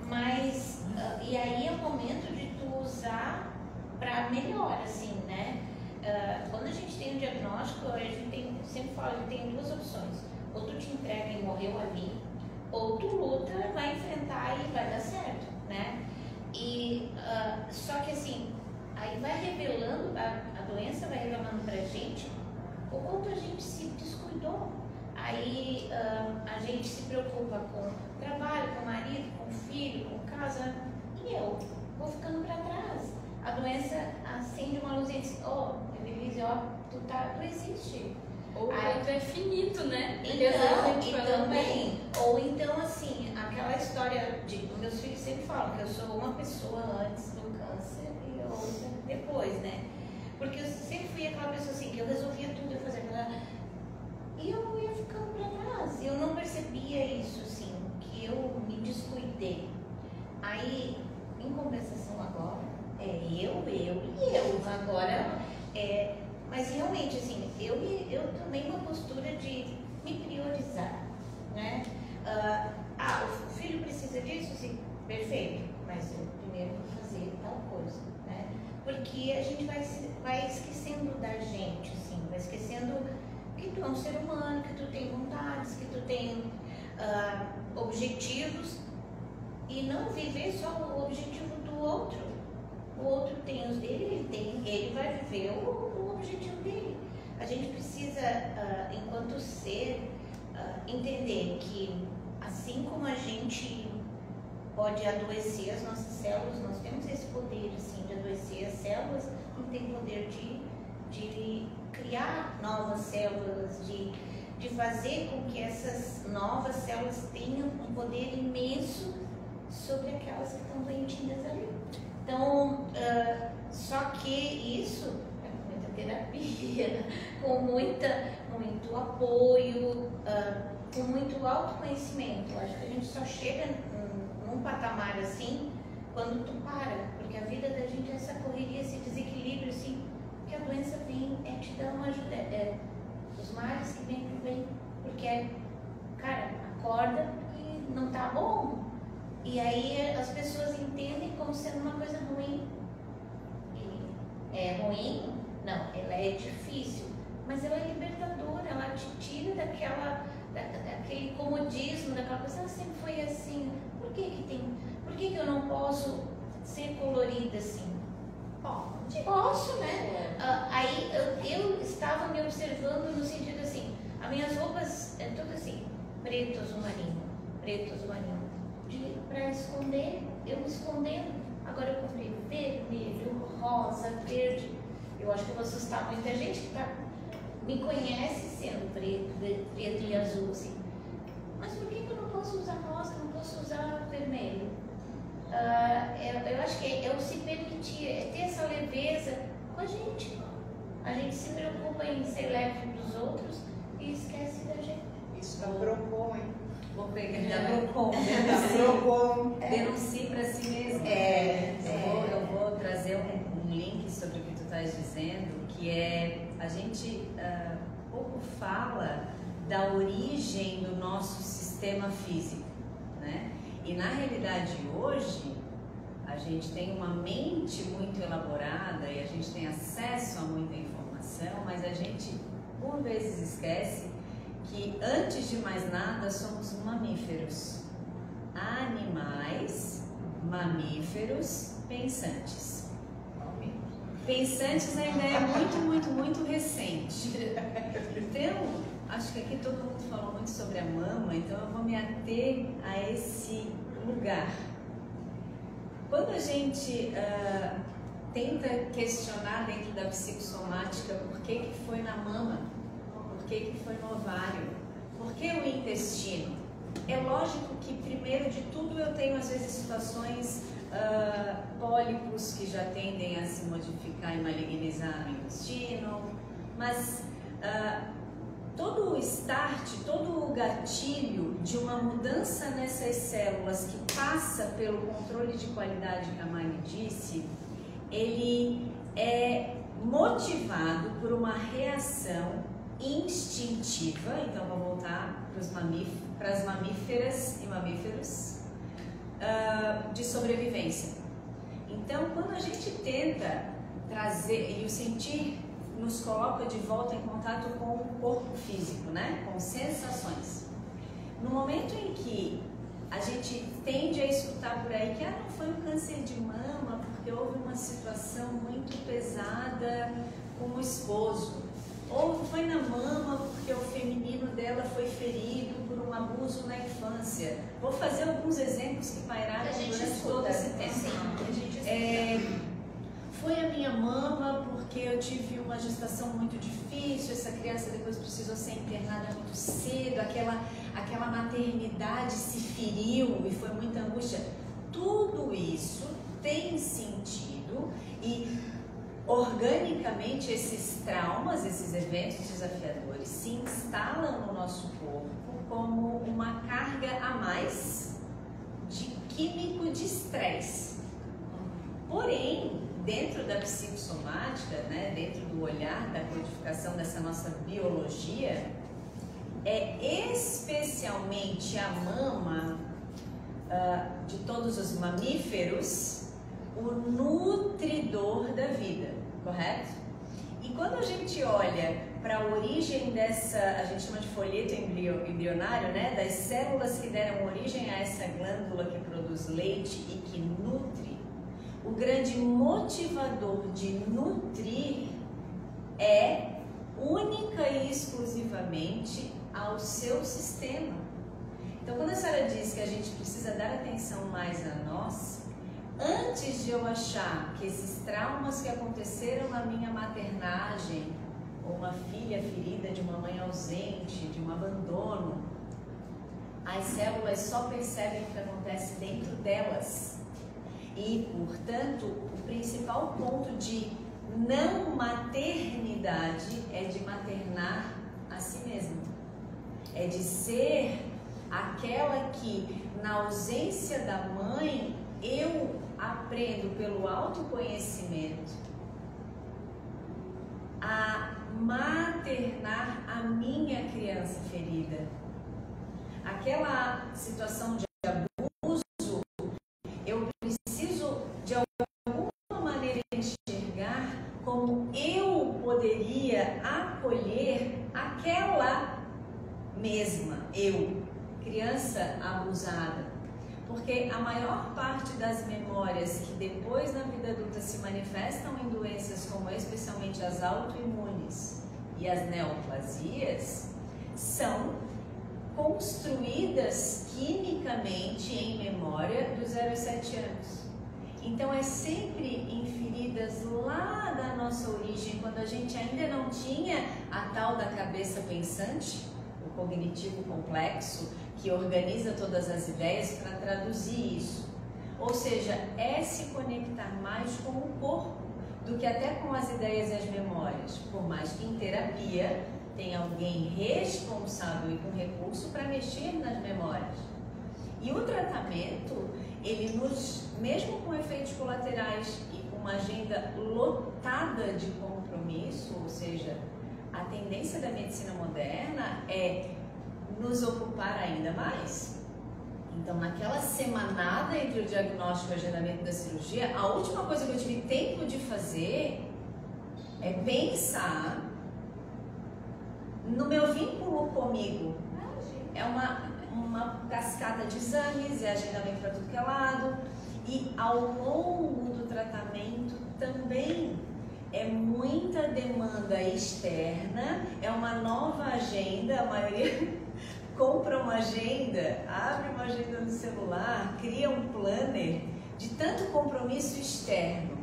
mas e aí é o momento de tu usar para melhor, assim, né? Quando a gente tem um diagnóstico, a gente sempre fala que tem duas opções. Ou tu te entrega e morreu ali, ou tu luta, vai enfrentar e vai dar certo, né? E só que assim, aí vai revelando, a doença vai revelando pra gente o quanto a gente se descuidou. Aí a gente se preocupa com trabalho, com marido, com filho, com casa, e eu vou ficando para trás. A doença acende uma luzinha e diz, Evelise, tu existe. Ou tu é finito, né? Ou então assim, aquela história de meus filhos sempre falam que eu sou uma pessoa antes do câncer e outra depois, né? Porque eu sempre fui aquela pessoa assim, que eu resolvia tudo, eu fazia aquela... E eu ia ficando para trás, eu não percebia isso, assim, que eu me descuidei. Aí, em compensação agora, eu agora, mas realmente, assim, eu tomei uma postura de me priorizar, né? O filho precisa disso, sim, perfeito, mas eu primeiro vou fazer tal coisa, né? Porque a gente vai esquecendo da gente, assim, vai esquecendo que tu é um ser humano, que tu tem vontades, que tu tem objetivos, e não viver só o objetivo do outro. O outro tem os dele, ele vai viver o objetivo dele. A gente precisa, enquanto ser, entender que assim como a gente pode adoecer as nossas células, nós temos esse poder assim, de adoecer as células, não tem poder de criar novas células, de fazer com que essas novas células tenham um poder imenso sobre aquelas que estão doentinhas ali. Então, só que isso é com muita terapia, com muito apoio, com muito autoconhecimento. Eu acho que a gente só chega num patamar assim quando tu para. porque a vida da gente é essa correria, esse desequilíbrio, assim, que a doença vem te dar uma ajuda, os males que vem, porque, cara, acorda e não tá bom, e aí as pessoas entendem como sendo uma coisa ruim, e é ruim? Não, ela é difícil, mas ela é libertadora, ela te tira daquele comodismo, daquela coisa, ela sempre foi assim, por que eu não posso ser colorida assim? Posso, né? Aí eu estava me observando no sentido assim, as minhas roupas é tudo assim, preto, azul marinho, para esconder, eu me escondendo. Agora eu comprei vermelho, rosa, verde. Eu acho que eu vou assustar muita gente que me conhece sendo preto e azul, assim. Mas por que eu não posso usar rosa, não posso usar vermelho? Eu acho que é o se permitir, é ter essa leveza com a gente. A gente se preocupa em ser leve dos outros e esquece da gente. Isso dá Procon, hein? Vou pegar denuncie para si mesmo. Eu vou trazer um link sobre o que tu estás dizendo, que é a gente pouco fala da origem do nosso sistema físico, né? E na realidade hoje a gente tem uma mente muito elaborada e a gente tem acesso a muita informação, mas a gente por vezes esquece que antes de mais nada somos mamíferos, animais, mamíferos, pensantes. Pensantes ainda é muito recente. Então, acho que aqui todo mundo falou muito sobre a mama, então eu vou me ater a esse lugar. Quando a gente tenta questionar dentro da psicossomática por que foi na mama, por que foi no ovário, por que o intestino, é lógico que primeiro de tudo eu tenho às vezes situações pólipos que já tendem a se modificar e malignizar no intestino, mas todo o start, todo o gatilho de uma mudança nessas células que passa pelo controle de qualidade que a Mari disse, ele é motivado por uma reação instintiva, então vou voltar para as mamíferas e mamíferos, de sobrevivência. Então, quando a gente tenta trazer, e o sentir nos coloca de volta em contato com o corpo físico, né? Com sensações. No momento em que a gente tende a escutar por aí que não foi um câncer de mama porque houve uma situação muito pesada com o esposo, ou foi na mama porque o feminino dela foi ferido por um abuso na infância. Vou fazer alguns exemplos que pairaram durante todo esse tempo. Foi a minha mama porque eu tive uma gestação muito difícil, essa criança depois precisou ser internada muito cedo, aquela maternidade se feriu e foi muita angústia. Tudo isso tem sentido e organicamente esses traumas, esses eventos desafiadores se instalam no nosso corpo como uma carga a mais de químico de estresse. Porém, dentro da psicossomática, né, dentro do olhar da codificação dessa nossa biologia, é especialmente a mama de todos os mamíferos o nutridor da vida, correto? E quando a gente olha para a origem dessa, a gente chama de folheto embrionário, né, das células que deram origem a essa glândula que produz leite e que nutre, o grande motivador de nutrir é única e exclusivamente ao seu sistema. Então, quando a senhora diz que a gente precisa dar atenção mais a nós, antes de eu achar que esses traumas que aconteceram na minha maternagem, ou uma filha ferida de uma mãe ausente, de um abandono, as células só percebem o que acontece dentro delas. E, portanto, o principal ponto de não maternidade é de maternar a si mesma. É de ser aquela que, na ausência da mãe, eu aprendo pelo autoconhecimento a maternar a minha criança ferida. Aquela situação de abuso, eu preciso de alguma maneira enxergar como eu poderia acolher aquela mesma eu, criança abusada. Porque a maior parte das memórias que depois na vida adulta se manifestam em doenças como especialmente as autoimunes e as neoplasias são construídas quimicamente em memória dos 0 aos 7 anos. Então é sempre em feridas lá da nossa origem, quando a gente ainda não tinha a tal da cabeça pensante, o cognitivo complexo, que organiza todas as ideias para traduzir isso. Ou seja, é se conectar mais com o corpo do que até com as ideias e as memórias. Por mais que em terapia tenha alguém responsável e com recurso para mexer nas memórias. E o tratamento, ele nos, mesmo com efeitos colaterais e com uma agenda lotada de compromisso, ou seja, a tendência da medicina moderna é nos ocupar ainda mais. Então, naquela semanada entre o diagnóstico e o agendamento da cirurgia, a última coisa que eu tive tempo de fazer é pensar no meu vínculo comigo. É uma cascata de exames, é agendamento para tudo que é lado, e ao longo do tratamento também é muita demanda externa, é uma nova agenda, a maioria compra uma agenda, abre uma agenda no celular, cria um planner de tanto compromisso externo.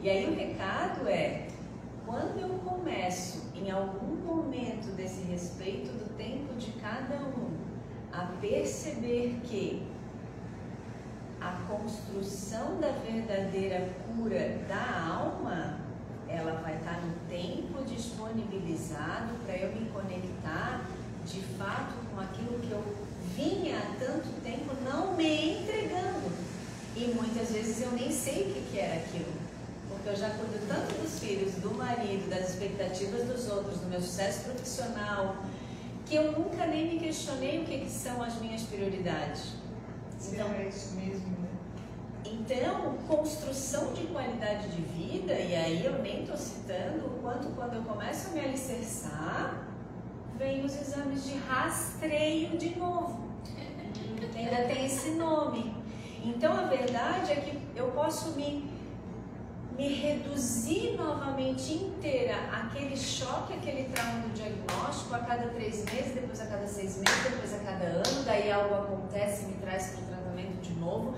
E aí o recado é, quando eu começo em algum momento desse respeito do tempo de cada um a perceber que a construção da verdadeira cura da alma, ela vai estar no tempo disponibilizado para eu me conectar de fato com aquilo que eu vinha há tanto tempo não me entregando. E muitas vezes eu nem sei o que era aquilo, porque eu já cuido tanto dos filhos, do marido, das expectativas dos outros, do meu sucesso profissional, que eu nunca nem me questionei o que são as minhas prioridades. Então é isso mesmo, né? Então, construção de qualidade de vida, e aí eu nem estou citando o quanto quando eu começo a me alicerçar, vem os exames de rastreio de novo. Ainda tem esse nome. Então, a verdade é que eu posso me reduzir novamente inteira àquele choque, aquele trauma do diagnóstico a cada 3 meses, depois a cada 6 meses, depois a cada ano, daí algo acontece e me traz para o tratamento de novo.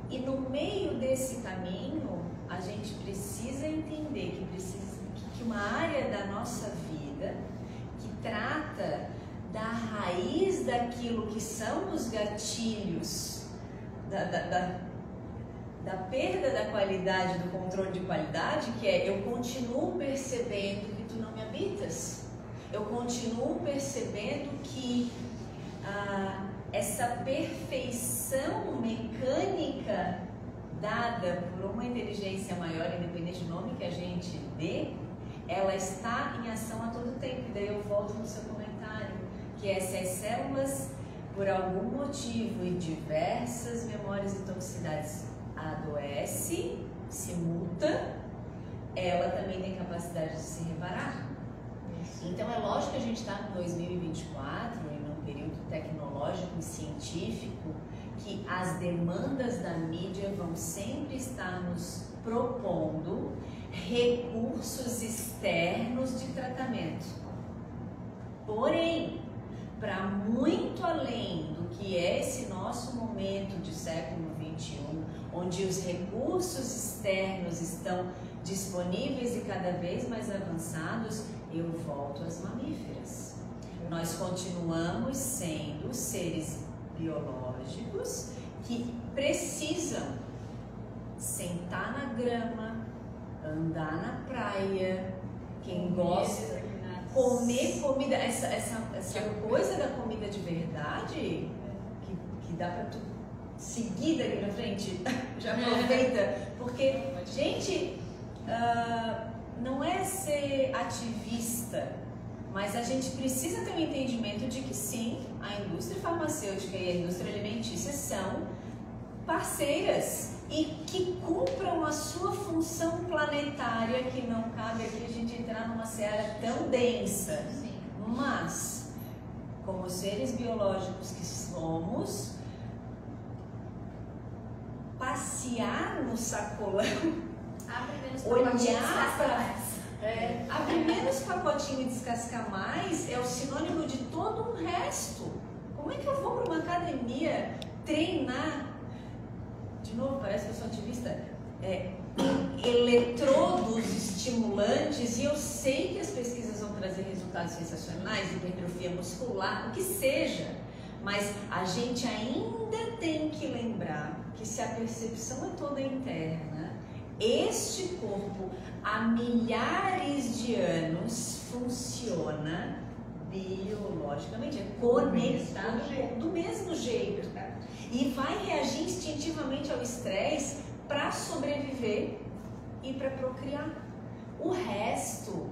E no meio desse caminho, a gente precisa entender que uma área da nossa vida que trata da raiz daquilo que são os gatilhos da perda da qualidade, do controle de qualidade, que é eu continuo percebendo que tu não me habitas, eu continuo percebendo que essa perfeição mecânica dada por uma inteligência maior, independente do nome que a gente dê, ela está em ação a todo tempo. E daí eu volto no seu comentário, que é se as células, por algum motivo e diversas memórias e toxicidades adoece, se muta, ela também tem capacidade de se reparar. Então é lógico que a gente está em 2024 e num período tecnológico e científico que as demandas da mídia vão sempre estar nos propondo recursos externos de tratamento. Porém, para muito além do que é esse nosso momento de século XXI, onde os recursos externos estão disponíveis e cada vez mais avançados, eu volto às mamíferas. Nós continuamos sendo seres biológicos que precisam sentar na grama, andar na praia, quem gosta, comer comida, essa coisa da comida de verdade, que dá para tu seguida aqui na frente? Já aproveita, porque, gente, não é ser ativista, mas a gente precisa ter um entendimento de que sim, a indústria farmacêutica e a indústria alimentícia são parceiras e que cumpram a sua função planetária, que não cabe aqui a gente entrar numa seara tão densa. Sim. Mas, como seres biológicos que somos, passear no sacolão, olhar para... abrir menos pacotinho e descascar mais é o sinônimo de todo um resto. Como é que eu vou para uma academia treinar? De novo, parece que eu sou ativista. Eletrodos estimulantes, e eu sei que as pesquisas vão trazer resultados sensacionais, hipertrofia muscular, o que seja, mas a gente ainda tem que lembrar que se a percepção é toda interna, este corpo há milhares de anos funciona biologicamente, é conectado do mesmo jeito e vai reagir instintivamente ao estresse para sobreviver e para procriar. O resto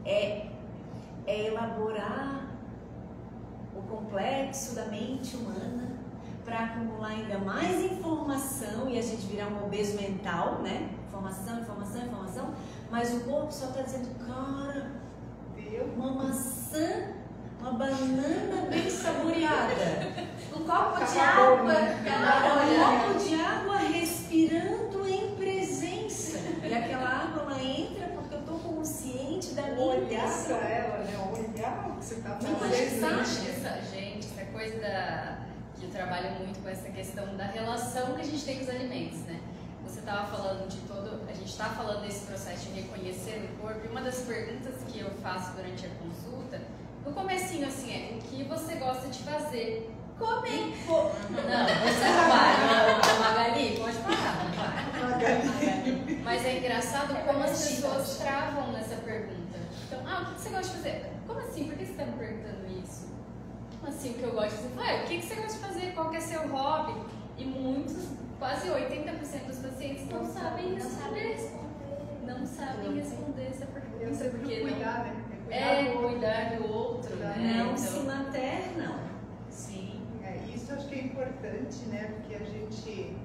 é elaborar o complexo da mente humana para acumular ainda mais informação e a gente virar um obeso mental, né? Informação, informação, informação, mas o corpo só está dizendo, cara, uma maçã, uma banana bem saboreada, um copo de água, um copo de água respirando em presença, e aquela água ela entra porque eu estou consciente da minha olhar para ela, né? Olhar o que você está fazendo. Gente, essa coisa que eu trabalho muito com essa questão da relação que a gente tem com os alimentos, né? Você estava falando de todo, a gente está falando desse processo de reconhecer o corpo, e uma das perguntas que eu faço durante a consulta, no comecinho assim, o que você gosta de fazer? Comer. Não, você não vai, Magali, pode parar, não vai. Magali. Mas é engraçado como as pessoas travam nessa pergunta. Então, o que você gosta de fazer? Como assim? Por que você está me perguntando isso? Como assim, o que eu gosto de fazer? O que você gosta de fazer? Qual que é seu hobby? E muitos, quase 80% dos pacientes não sabem responder. Não sabem responder essa pergunta. Porque cuidar, né? Cuidar do outro, né? Não se maternam. Sim. Isso acho que é importante, né? Porque a gente,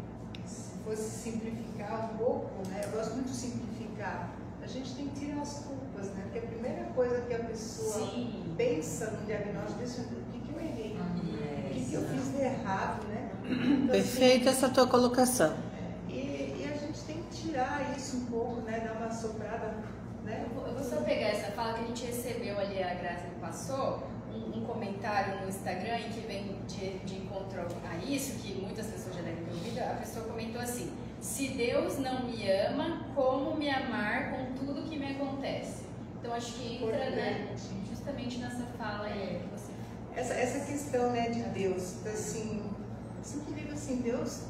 se fosse simplificar um pouco, né? Eu gosto muito de simplificar. A gente tem que tirar as culpas, né? Porque a primeira coisa que a pessoa pensa no diagnóstico é o que eu errei, o que eu fiz de errado, né? Então, perfeita essa tua colocação. E a gente tem que tirar isso um pouco, né? Dar uma soprada, né? Eu vou só pegar essa fala que a gente recebeu ali, a Grazi me passou, um comentário no Instagram em que vem de encontro a isso, que muitas pessoas já devem ter ouvido. A pessoa comentou assim: se Deus não me ama, como me amar com tudo que me acontece? Então acho que entra, né, justamente nessa fala aí que você essa questão, né, de Deus, assim, eu sempre digo assim, Deus,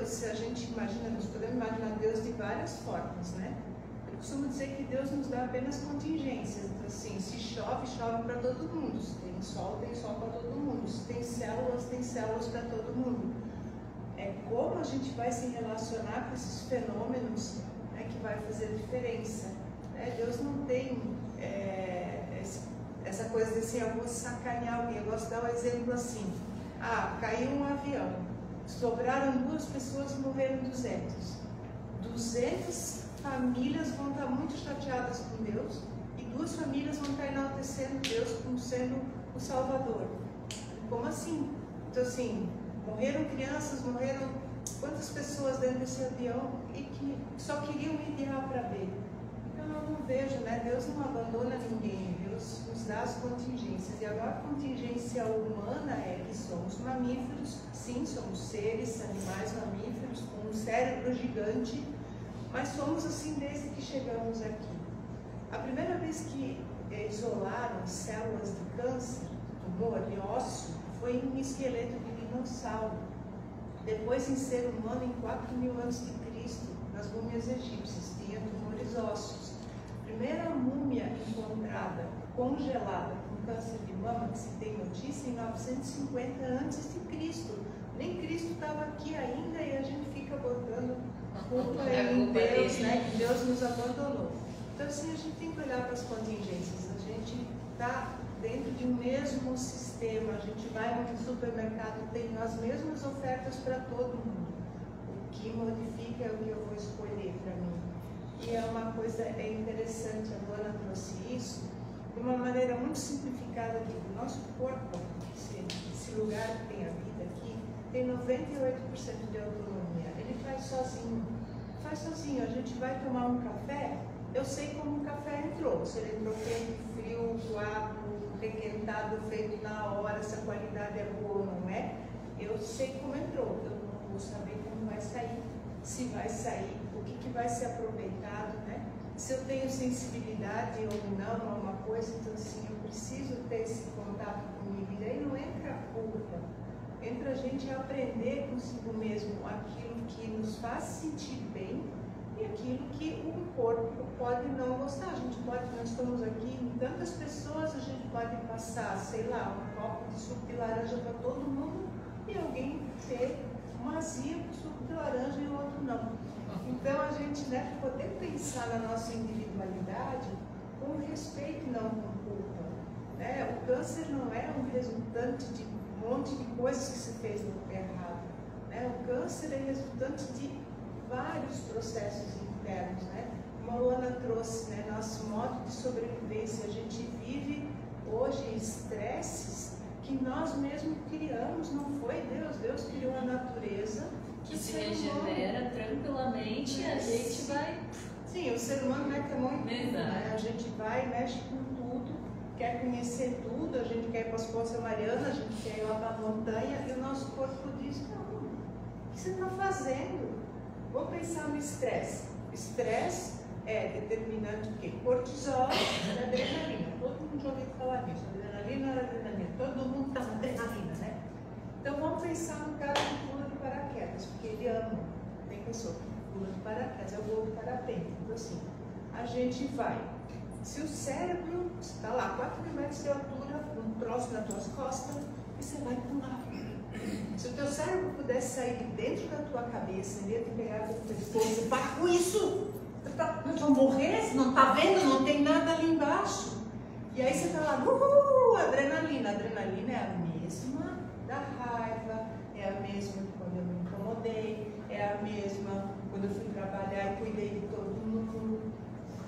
se a gente imagina, nós podemos imaginar Deus de várias formas, né? Eu costumo dizer que Deus nos dá apenas contingências. Então, assim, se chove, chove para todo mundo. Se tem sol para todo mundo. Se tem células para todo mundo. É como a gente vai se relacionar com esses fenômenos, né, que vai fazer diferença. Né? Deus não tem essa coisa de assim, eu vou sacanear alguém. Eu gosto de dar um exemplo assim. Caiu um avião. Sobraram 2 pessoas e morreram 200. 200 famílias vão estar muito chateadas com Deus e 2 famílias vão estar enaltecendo Deus como sendo o Salvador. Como assim? Então assim, morreram crianças, morreram quantas pessoas dentro desse avião e que só queriam ir de A para B. Então eu não vejo, né? Deus não abandona ninguém, Deus nos dá as contingências. E agora a contingência humana é que somos mamíferos, sim, somos seres, animais mamíferos, com um cérebro gigante, mas somos assim desde que chegamos aqui. A primeira vez que isolaram células de câncer, tumor de ósseo, foi em um esqueleto de dinossauro. Depois em ser humano, em 4.000 a.C., nas múmias egípcias, tinha tumores ósseos. A primeira múmia encontrada congelada com câncer de mama, que se tem notícia, em 950 a.C., Nem Cristo estava aqui ainda e a gente fica botando culpa em Deus, né? Que Deus nos abandonou. Então, assim, a gente tem que olhar para as contingências. A gente está dentro de um mesmo sistema. A gente vai no supermercado, tem as mesmas ofertas para todo mundo. O que modifica é o que eu vou escolher para mim. E é uma coisa interessante, a Luana trouxe isso, de uma maneira muito simplificada aqui. O nosso corpo, esse lugar que tem a vida aqui, tem 98% de autonomia. Ele faz sozinho. Faz sozinho. A gente vai tomar um café, eu sei como o café entrou. Se ele entrou quente, frio, suado, requentado, feito na hora, se a qualidade é boa ou não é. Eu sei como entrou. Eu não vou saber como vai sair. Se vai sair, o que vai ser aproveitado, né? Se eu tenho sensibilidade ou não a uma coisa, então assim, eu preciso ter esse contato comigo. E daí não entra a culpa, entra a gente aprender consigo mesmo aquilo que nos faz sentir bem e aquilo que o corpo pode não gostar. A gente pode, nós estamos aqui em tantas pessoas, a gente pode passar, sei lá, um copo de suco de laranja para todo mundo e alguém ter uma azia com suco de laranja e o outro não. Então a gente, né, poder pensar na nossa individualidade com respeito e não com culpa. Né? O câncer não é um resultante de um monte de coisas que se fez no errado. Né? O câncer é resultante de vários processos internos. Né? Como a Luana trouxe, né, nosso modo de sobrevivência, a gente vive hoje estresses que nós mesmos criamos, não foi Deus. Deus criou a natureza que se regenera tranquilamente, a gente vai... Sim, o ser humano mete a mão em tudo, né? A gente vai, mexe com tudo, quer conhecer tudo, a gente quer ir para as Forças Marianas, a gente quer ir lá para a montanha, e o nosso corpo diz, não, o que você está fazendo? Vou pensar no estresse. Estresse é determinante o quê? Cortisol e adrenalina. Todo mundo já ouviu falar disso, adrenalina, noradrenalina, todo mundo está na adrenalina, né? Então vamos pensar no caso do pula de paraquedas, porque ele ama. Tem pessoa que pula de paraquedas, é o voo de parapente. Então assim, a gente vai. Se o cérebro está lá, 4 metros de altura, um troço nas tuas costas, e você vai pular. Se o teu cérebro pudesse sair de dentro da tua cabeça, ele ia te pegar pelo pescoço e para com isso! Nós vamos morrer, você não está vendo, não tem nada ali embaixo. E aí você está lá, adrenalina. A adrenalina é a mesma da raiva, é a mesma de quando eu me incomodei, é a mesma quando eu fui trabalhar e cuidei de todo mundo.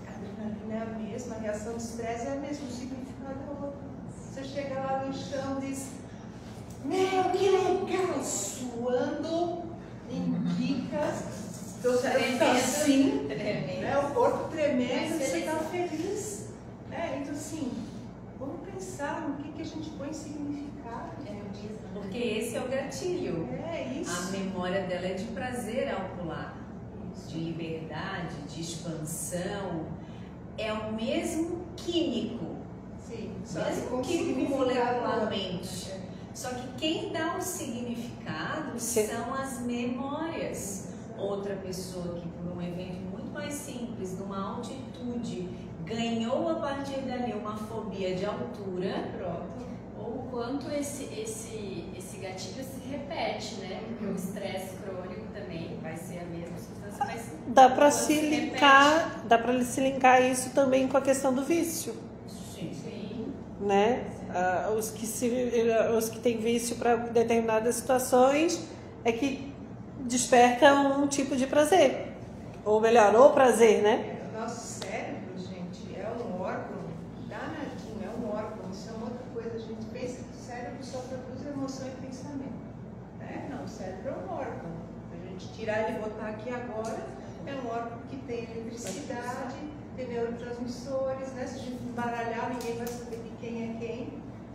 A adrenalina é a mesma, a reação de estresse é a mesma, o significado é outro. Você chega lá no chão e diz, meu, que legal, suando em bicas, teu cérebro está assim, né, o corpo tremendo, você está feliz. Né? Então assim, vamos pensar no que a gente põe em significado. Porque esse é o gatilho. É isso. A memória dela é de prazer ao pular, de liberdade, de expansão. É o mesmo químico. Sim, mesmo químico molecularmente. Só que quem dá o significado são as memórias. Outra pessoa que por um evento muito mais simples, numa altitude, ganhou a partir dali uma fobia de altura. Pronto. Ou o quanto esse gatilho se repete, né? Porque o estresse crônico também vai ser a mesma substância, mas dá para se linkar isso também com a questão do vício. Sim. Né? Os que têm vício para determinadas situações é que despertam um tipo de prazer, ou melhor, o prazer, né? O nosso cérebro, gente, é um órgão danadinho, é um órgão, isso é uma outra coisa. A gente pensa que o cérebro só produz emoção e pensamento. Né? Não, o cérebro é um órgão. A gente tirar ele e botar aqui agora, é um órgão que tem eletricidade, tem neurotransmissores, né? Se a gente embaralhar, ninguém vai saber de quem é quem.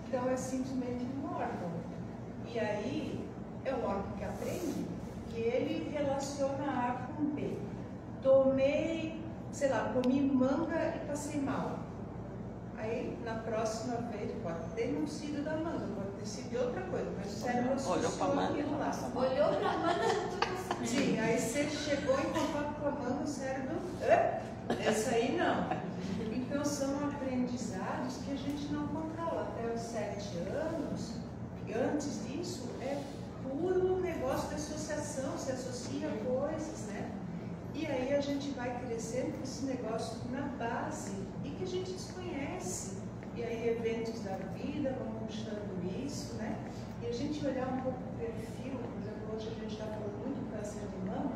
Então é simplesmente um órgão. E aí é um órgão que aprende, que ele relaciona A com B. Tomei, sei lá, comi manga e passei mal. Aí, na próxima vez, pode ter não sido da manga, pode ter sido de outra coisa, mas o cérebro associou aquilo lá. Olhou pra manga e tudo assim. Sim, aí você chegou em contato com a manga, o cérebro, essa aí não. Então, são aprendizados que a gente não controla. Até os 7 anos, e antes disso, é puro negócio de associação, se associa a coisas, né? E aí a gente vai crescendo com esse negócio na base e que a gente desconhece. E aí eventos da vida vão puxando isso, né? E a gente olhar um pouco o perfil, por exemplo, hoje a gente está falando muito do câncer de mama.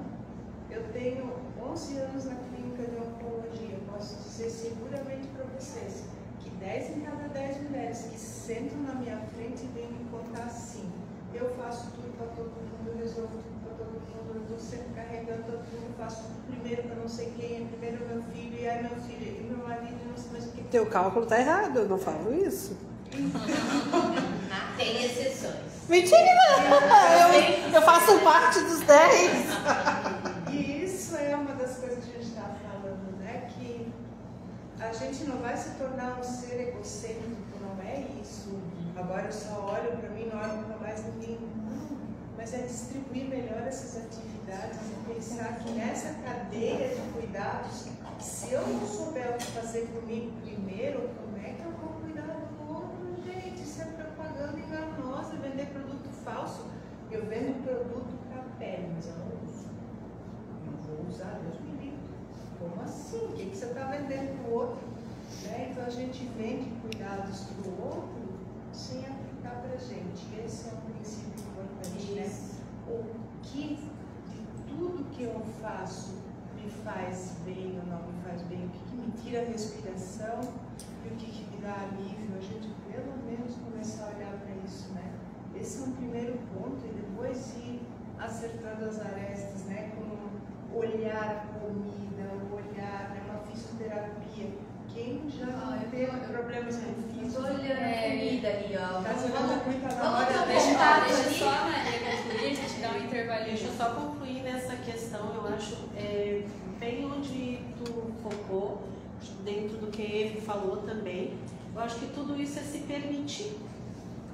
Eu tenho 11 anos na clínica de oncologia. Eu posso dizer seguramente para vocês que 10 em cada 10 mulheres que sentam na minha frente e vêm me contar assim: eu faço tudo para todo mundo, eu resolvo tudo para todo mundo, eu estou sempre carregando todo mundo, faço tudo primeiro para não sei quem, primeiro meu filho, e aí meu filho, e meu marido, não sei mais o que. Teu cálculo está errado, eu não falo isso. Tem exceções. Mentira! Eu faço parte dos 10. E isso é uma das coisas que a gente está falando, né? Que a gente não vai se tornar um ser egocêntrico, não é isso. Agora eu só olho para mim, não olho para mais ninguém. Não, mas é distribuir melhor essas atividades e pensar que nessa cadeia de cuidados, se eu não souber o que fazer comigo primeiro, como é que eu vou cuidar do outro? Gente, isso é propaganda enganosa, vender produto falso. Eu vendo produto para a pele, mas eu não uso. Não vou usar, Deus me livre. Como assim? O que você está vendendo para o outro? Né? Então a gente vende cuidados para o outro sem aplicar para a gente. Esse é um princípio importante, né? O que de tudo que eu faço me faz bem ou não me faz bem, o que me tira a respiração e o que me dá alívio, a gente pelo menos começar a olhar para isso, né? Esse é um primeiro ponto e depois ir acertando as arestas, né? Como olhar a comida, olhar, né? Uma fisioterapia. Quem já teve problemas com físico? Olhando a comida ali, ó. Deixa só a Maria concluir, a gente dá um intervalinho. Deixa eu só concluir nessa questão, eu acho, bem onde tu focou, dentro do que ele falou também, eu acho que tudo isso é se permitir.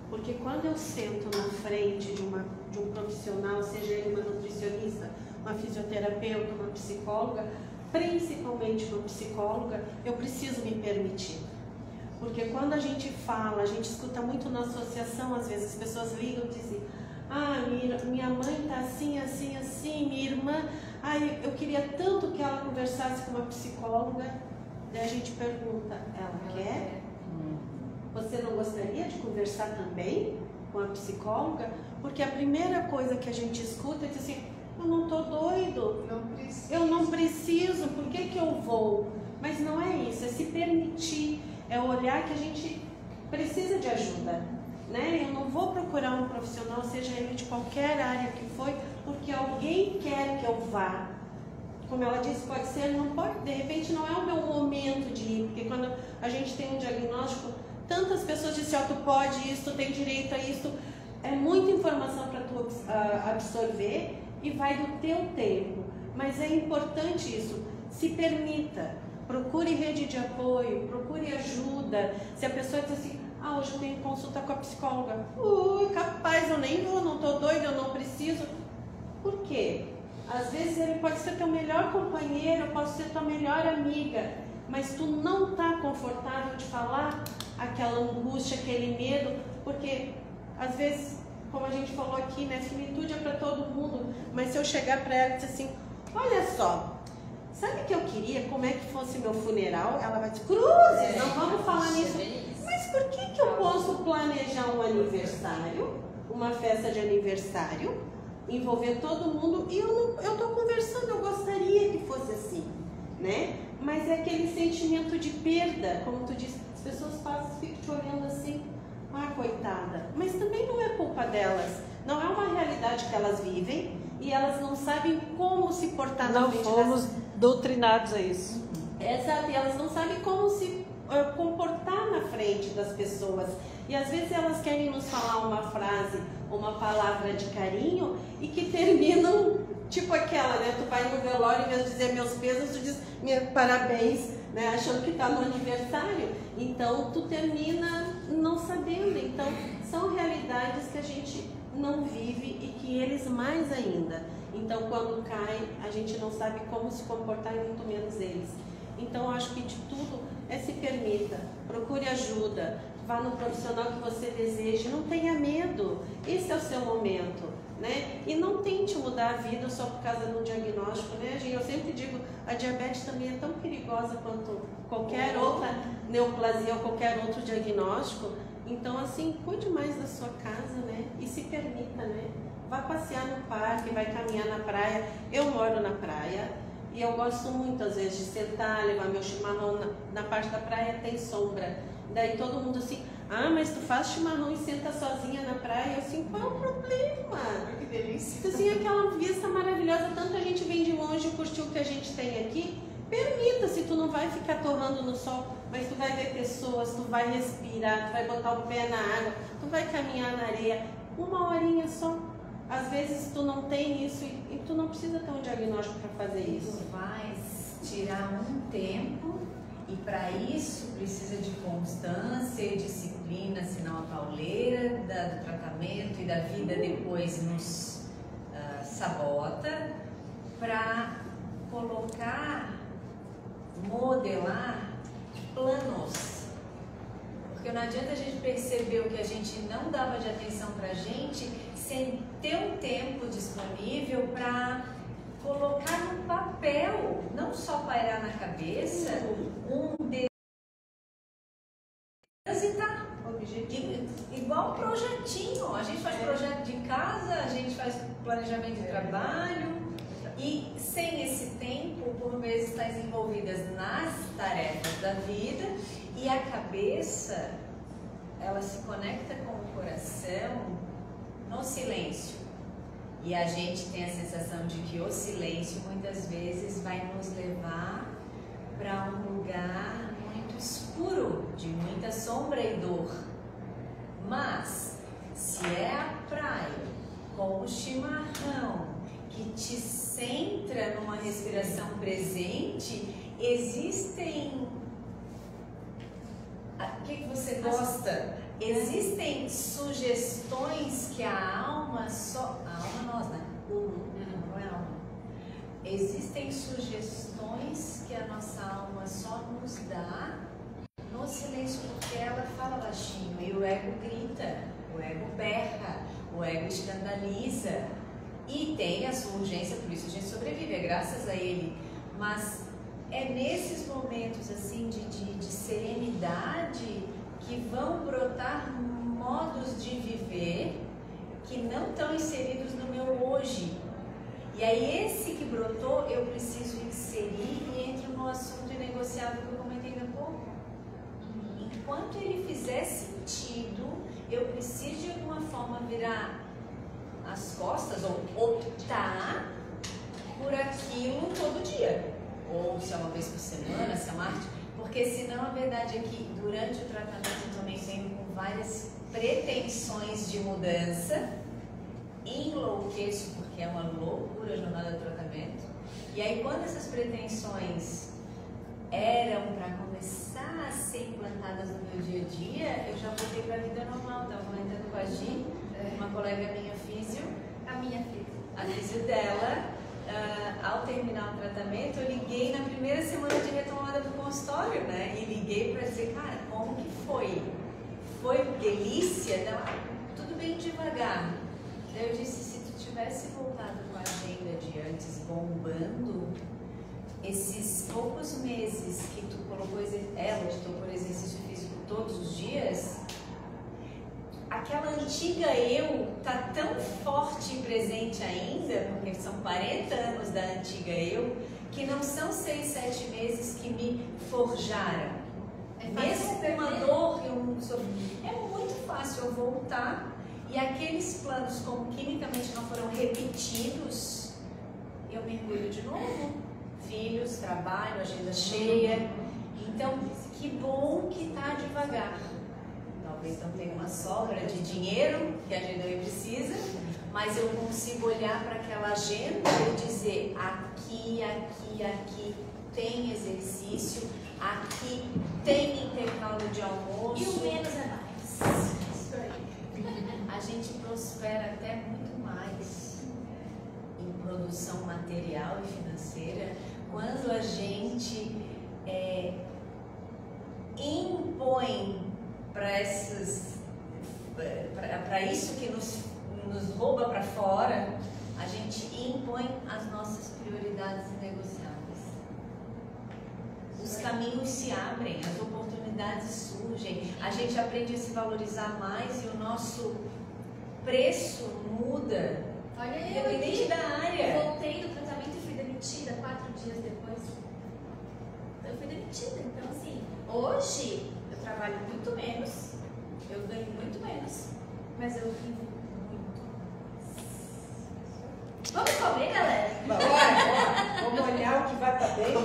Porque quando eu sento na frente de um profissional, seja ele uma nutricionista, uma fisioterapeuta, uma psicóloga, principalmente uma psicóloga, eu preciso me permitir. Porque quando a gente fala, a gente escuta muito na associação, às vezes as pessoas ligam e dizem: ah, minha mãe está assim, assim, assim, minha irmã, eu queria tanto que ela conversasse com uma psicóloga. Daí a gente pergunta: ela quer? Você não gostaria de conversar também com a psicóloga? Porque a primeira coisa que a gente escuta é dizer assim: eu não estou doido, eu não preciso, por que eu vou? Mas não é isso, é se permitir, é olhar que a gente precisa de ajuda, né? Eu não vou procurar um profissional, seja ele de qualquer área que for, porque alguém quer que eu vá. Como ela disse, pode ser, não pode, de repente não é o meu momento de ir, porque quando a gente tem um diagnóstico, tantas pessoas dizem: ó, tu pode isso, tu tem direito a isso, é muita informação para tu absorver e vai do teu tempo. Mas é importante isso, se permita, procure rede de apoio, procure ajuda. Se a pessoa diz assim: ah, hoje eu tenho consulta com a psicóloga, capaz, eu nem vou, não estou doida, eu não preciso. Por quê? Às vezes ele pode ser teu melhor companheiro, pode ser tua melhor amiga, mas tu não está confortável de falar aquela angústia, aquele medo, porque às vezes, como a gente falou aqui, né, finitude é para todo mundo, mas se eu chegar para ela e dizer assim: olha só, sabe o que eu queria, como é que fosse meu funeral? Ela vai dizer: cruzes, não vamos falar nisso. Mas por que eu posso planejar um aniversário, uma festa de aniversário, envolver todo mundo e eu estou conversando, eu gostaria que fosse assim, né? Mas é aquele sentimento de perda, como tu disse, as pessoas passam, ficam te olhando assim: ah, coitada. Mas também não é culpa delas, não é uma realidade que elas vivem e elas não sabem como se portar na frente. Não fomos doutrinados a isso. Exato, e elas não sabem como se comportar na frente das pessoas. E às vezes elas querem nos falar uma frase, uma palavra de carinho e que terminam tipo aquela, né? Tu vai no velório, em vez de dizer meus pesos, tu diz parabéns, né? Achando que tá no aniversário. Então tu termina não sabendo. Então são realidades que a gente não vive e que eles mais ainda. Então quando cai, a gente não sabe como se comportar e muito menos eles. Então eu acho que de tudo se permita, procure ajuda, vá no profissional que você deseja, não tenha medo, esse é o seu momento, né? E não tente mudar a vida só por causa de um diagnóstico, né? Eu sempre digo, a diabetes também é tão perigosa quanto qualquer outra neoplasia ou qualquer outro diagnóstico. Então, assim, cuide mais da sua casa, né? E se permita, né? Vá passear no parque, vai caminhar na praia. Eu moro na praia e eu gosto muito, às vezes, de sentar, levar meu chimarrão. Na parte da praia tem sombra. Daí todo mundo assim, ah, mas tu faz chimarrão e senta sozinha na praia? Eu assim, qual é o problema? Que delícia. Assim, aquela vista maravilhosa, tanta gente vem de longe curtir o que a gente tem aqui. Permita-se, tu não vai ficar torrando no sol, mas tu vai ver pessoas, tu vai respirar, tu vai botar o pé na água, tu vai caminhar na areia, 1 horinha só. Às vezes tu não tem isso e tu não precisa ter um diagnóstico para fazer isso. Tu vais tirar um tempo e para isso precisa de constância e disciplina, senão a pauleira do tratamento e da vida depois nos sabota, para colocar, modelar planos. Porque não adianta a gente perceber o que a gente não dava de atenção para a gente sem ter um tempo disponível para colocar no papel, não só pairar na cabeça, transitar. Igual projetinho, a gente faz projeto de casa, a gente faz planejamento de trabalho. E sem esse tempo, por vezes, está envolvidas nas tarefas da vida e a cabeça, ela se conecta com o coração no silêncio. E a gente tem a sensação de que o silêncio, muitas vezes, vai nos levar para um lugar muito escuro, de muita sombra e dor. Mas, se é a praia, com o chimarrão, que te centra numa respiração presente, existem... O que você gosta? Existem sugestões que a alma só... A alma nós, né? Não é alma. Existem sugestões que a nossa alma só nos dá no silêncio, porque ela fala baixinho e o ego grita, o ego berra, o ego escandaliza. E tem a sua urgência, por isso a gente sobrevive, é graças a ele. Mas é nesses momentos assim de serenidade que vão brotar modos de viver que não estão inseridos no meu hoje. E aí esse que brotou eu preciso inserir e entra no assunto inegociável que eu comentei há pouco. Enquanto ele fizer sentido, eu preciso de alguma forma virar as costas ou optar por aquilo todo dia, ou se é uma vez por semana, se é uma arte, porque senão a verdade é que durante o tratamento eu também venho com várias pretensões de mudança, enlouqueço porque é uma loucura a jornada do tratamento, e aí quando essas pretensões eram para começar a ser implantadas no meu dia a dia, eu já voltei para a vida normal. Estava comentando com a Gi, uma colega minha físio, a físio dela, ao terminar o tratamento, eu liguei na primeira semana de retomada do consultório, né? E liguei para dizer, cara, como que foi? Foi delícia? Não, tudo bem devagar. Daí eu disse, se tu tivesse voltado com a agenda de antes bombando, esses poucos meses que tu colocou, ela optou por exercício físico todos os dias, aquela antiga eu tá tão forte e presente ainda, porque são 40 anos da antiga eu, que não são 6, 7 meses que me forjaram. Mesmo com uma dor e um sofrimento, é muito fácil eu voltar e aqueles planos, como quimicamente não foram repetidos, eu mergulho de novo. Filhos, trabalho, agenda cheia. Então, que bom que tá devagar. Talvez não tenha uma sobra de dinheiro que a agenda precisa, mas eu consigo olhar para aquela agenda e dizer aqui, aqui, aqui tem exercício, aqui tem intervalo de almoço. E o menos é mais. Isso aí. A gente prospera até muito mais em produção material e financeira quando a gente impõe para esse coisas, para isso que nos rouba para fora, a gente impõe as nossas prioridades inegociáveis. Os caminhos se abrem, as oportunidades surgem, a gente aprende a se valorizar mais e o nosso preço muda, Olha eu independente aqui, da área. eu voltei do tratamento e fui demitida 4 dias depois. Eu fui demitida, então assim, hoje eu trabalho muito menos, eu ganho muito menos, mas eu vivo muito mais. Vamos comer, galera? Bora, vamos olhar o que vai estar dentro.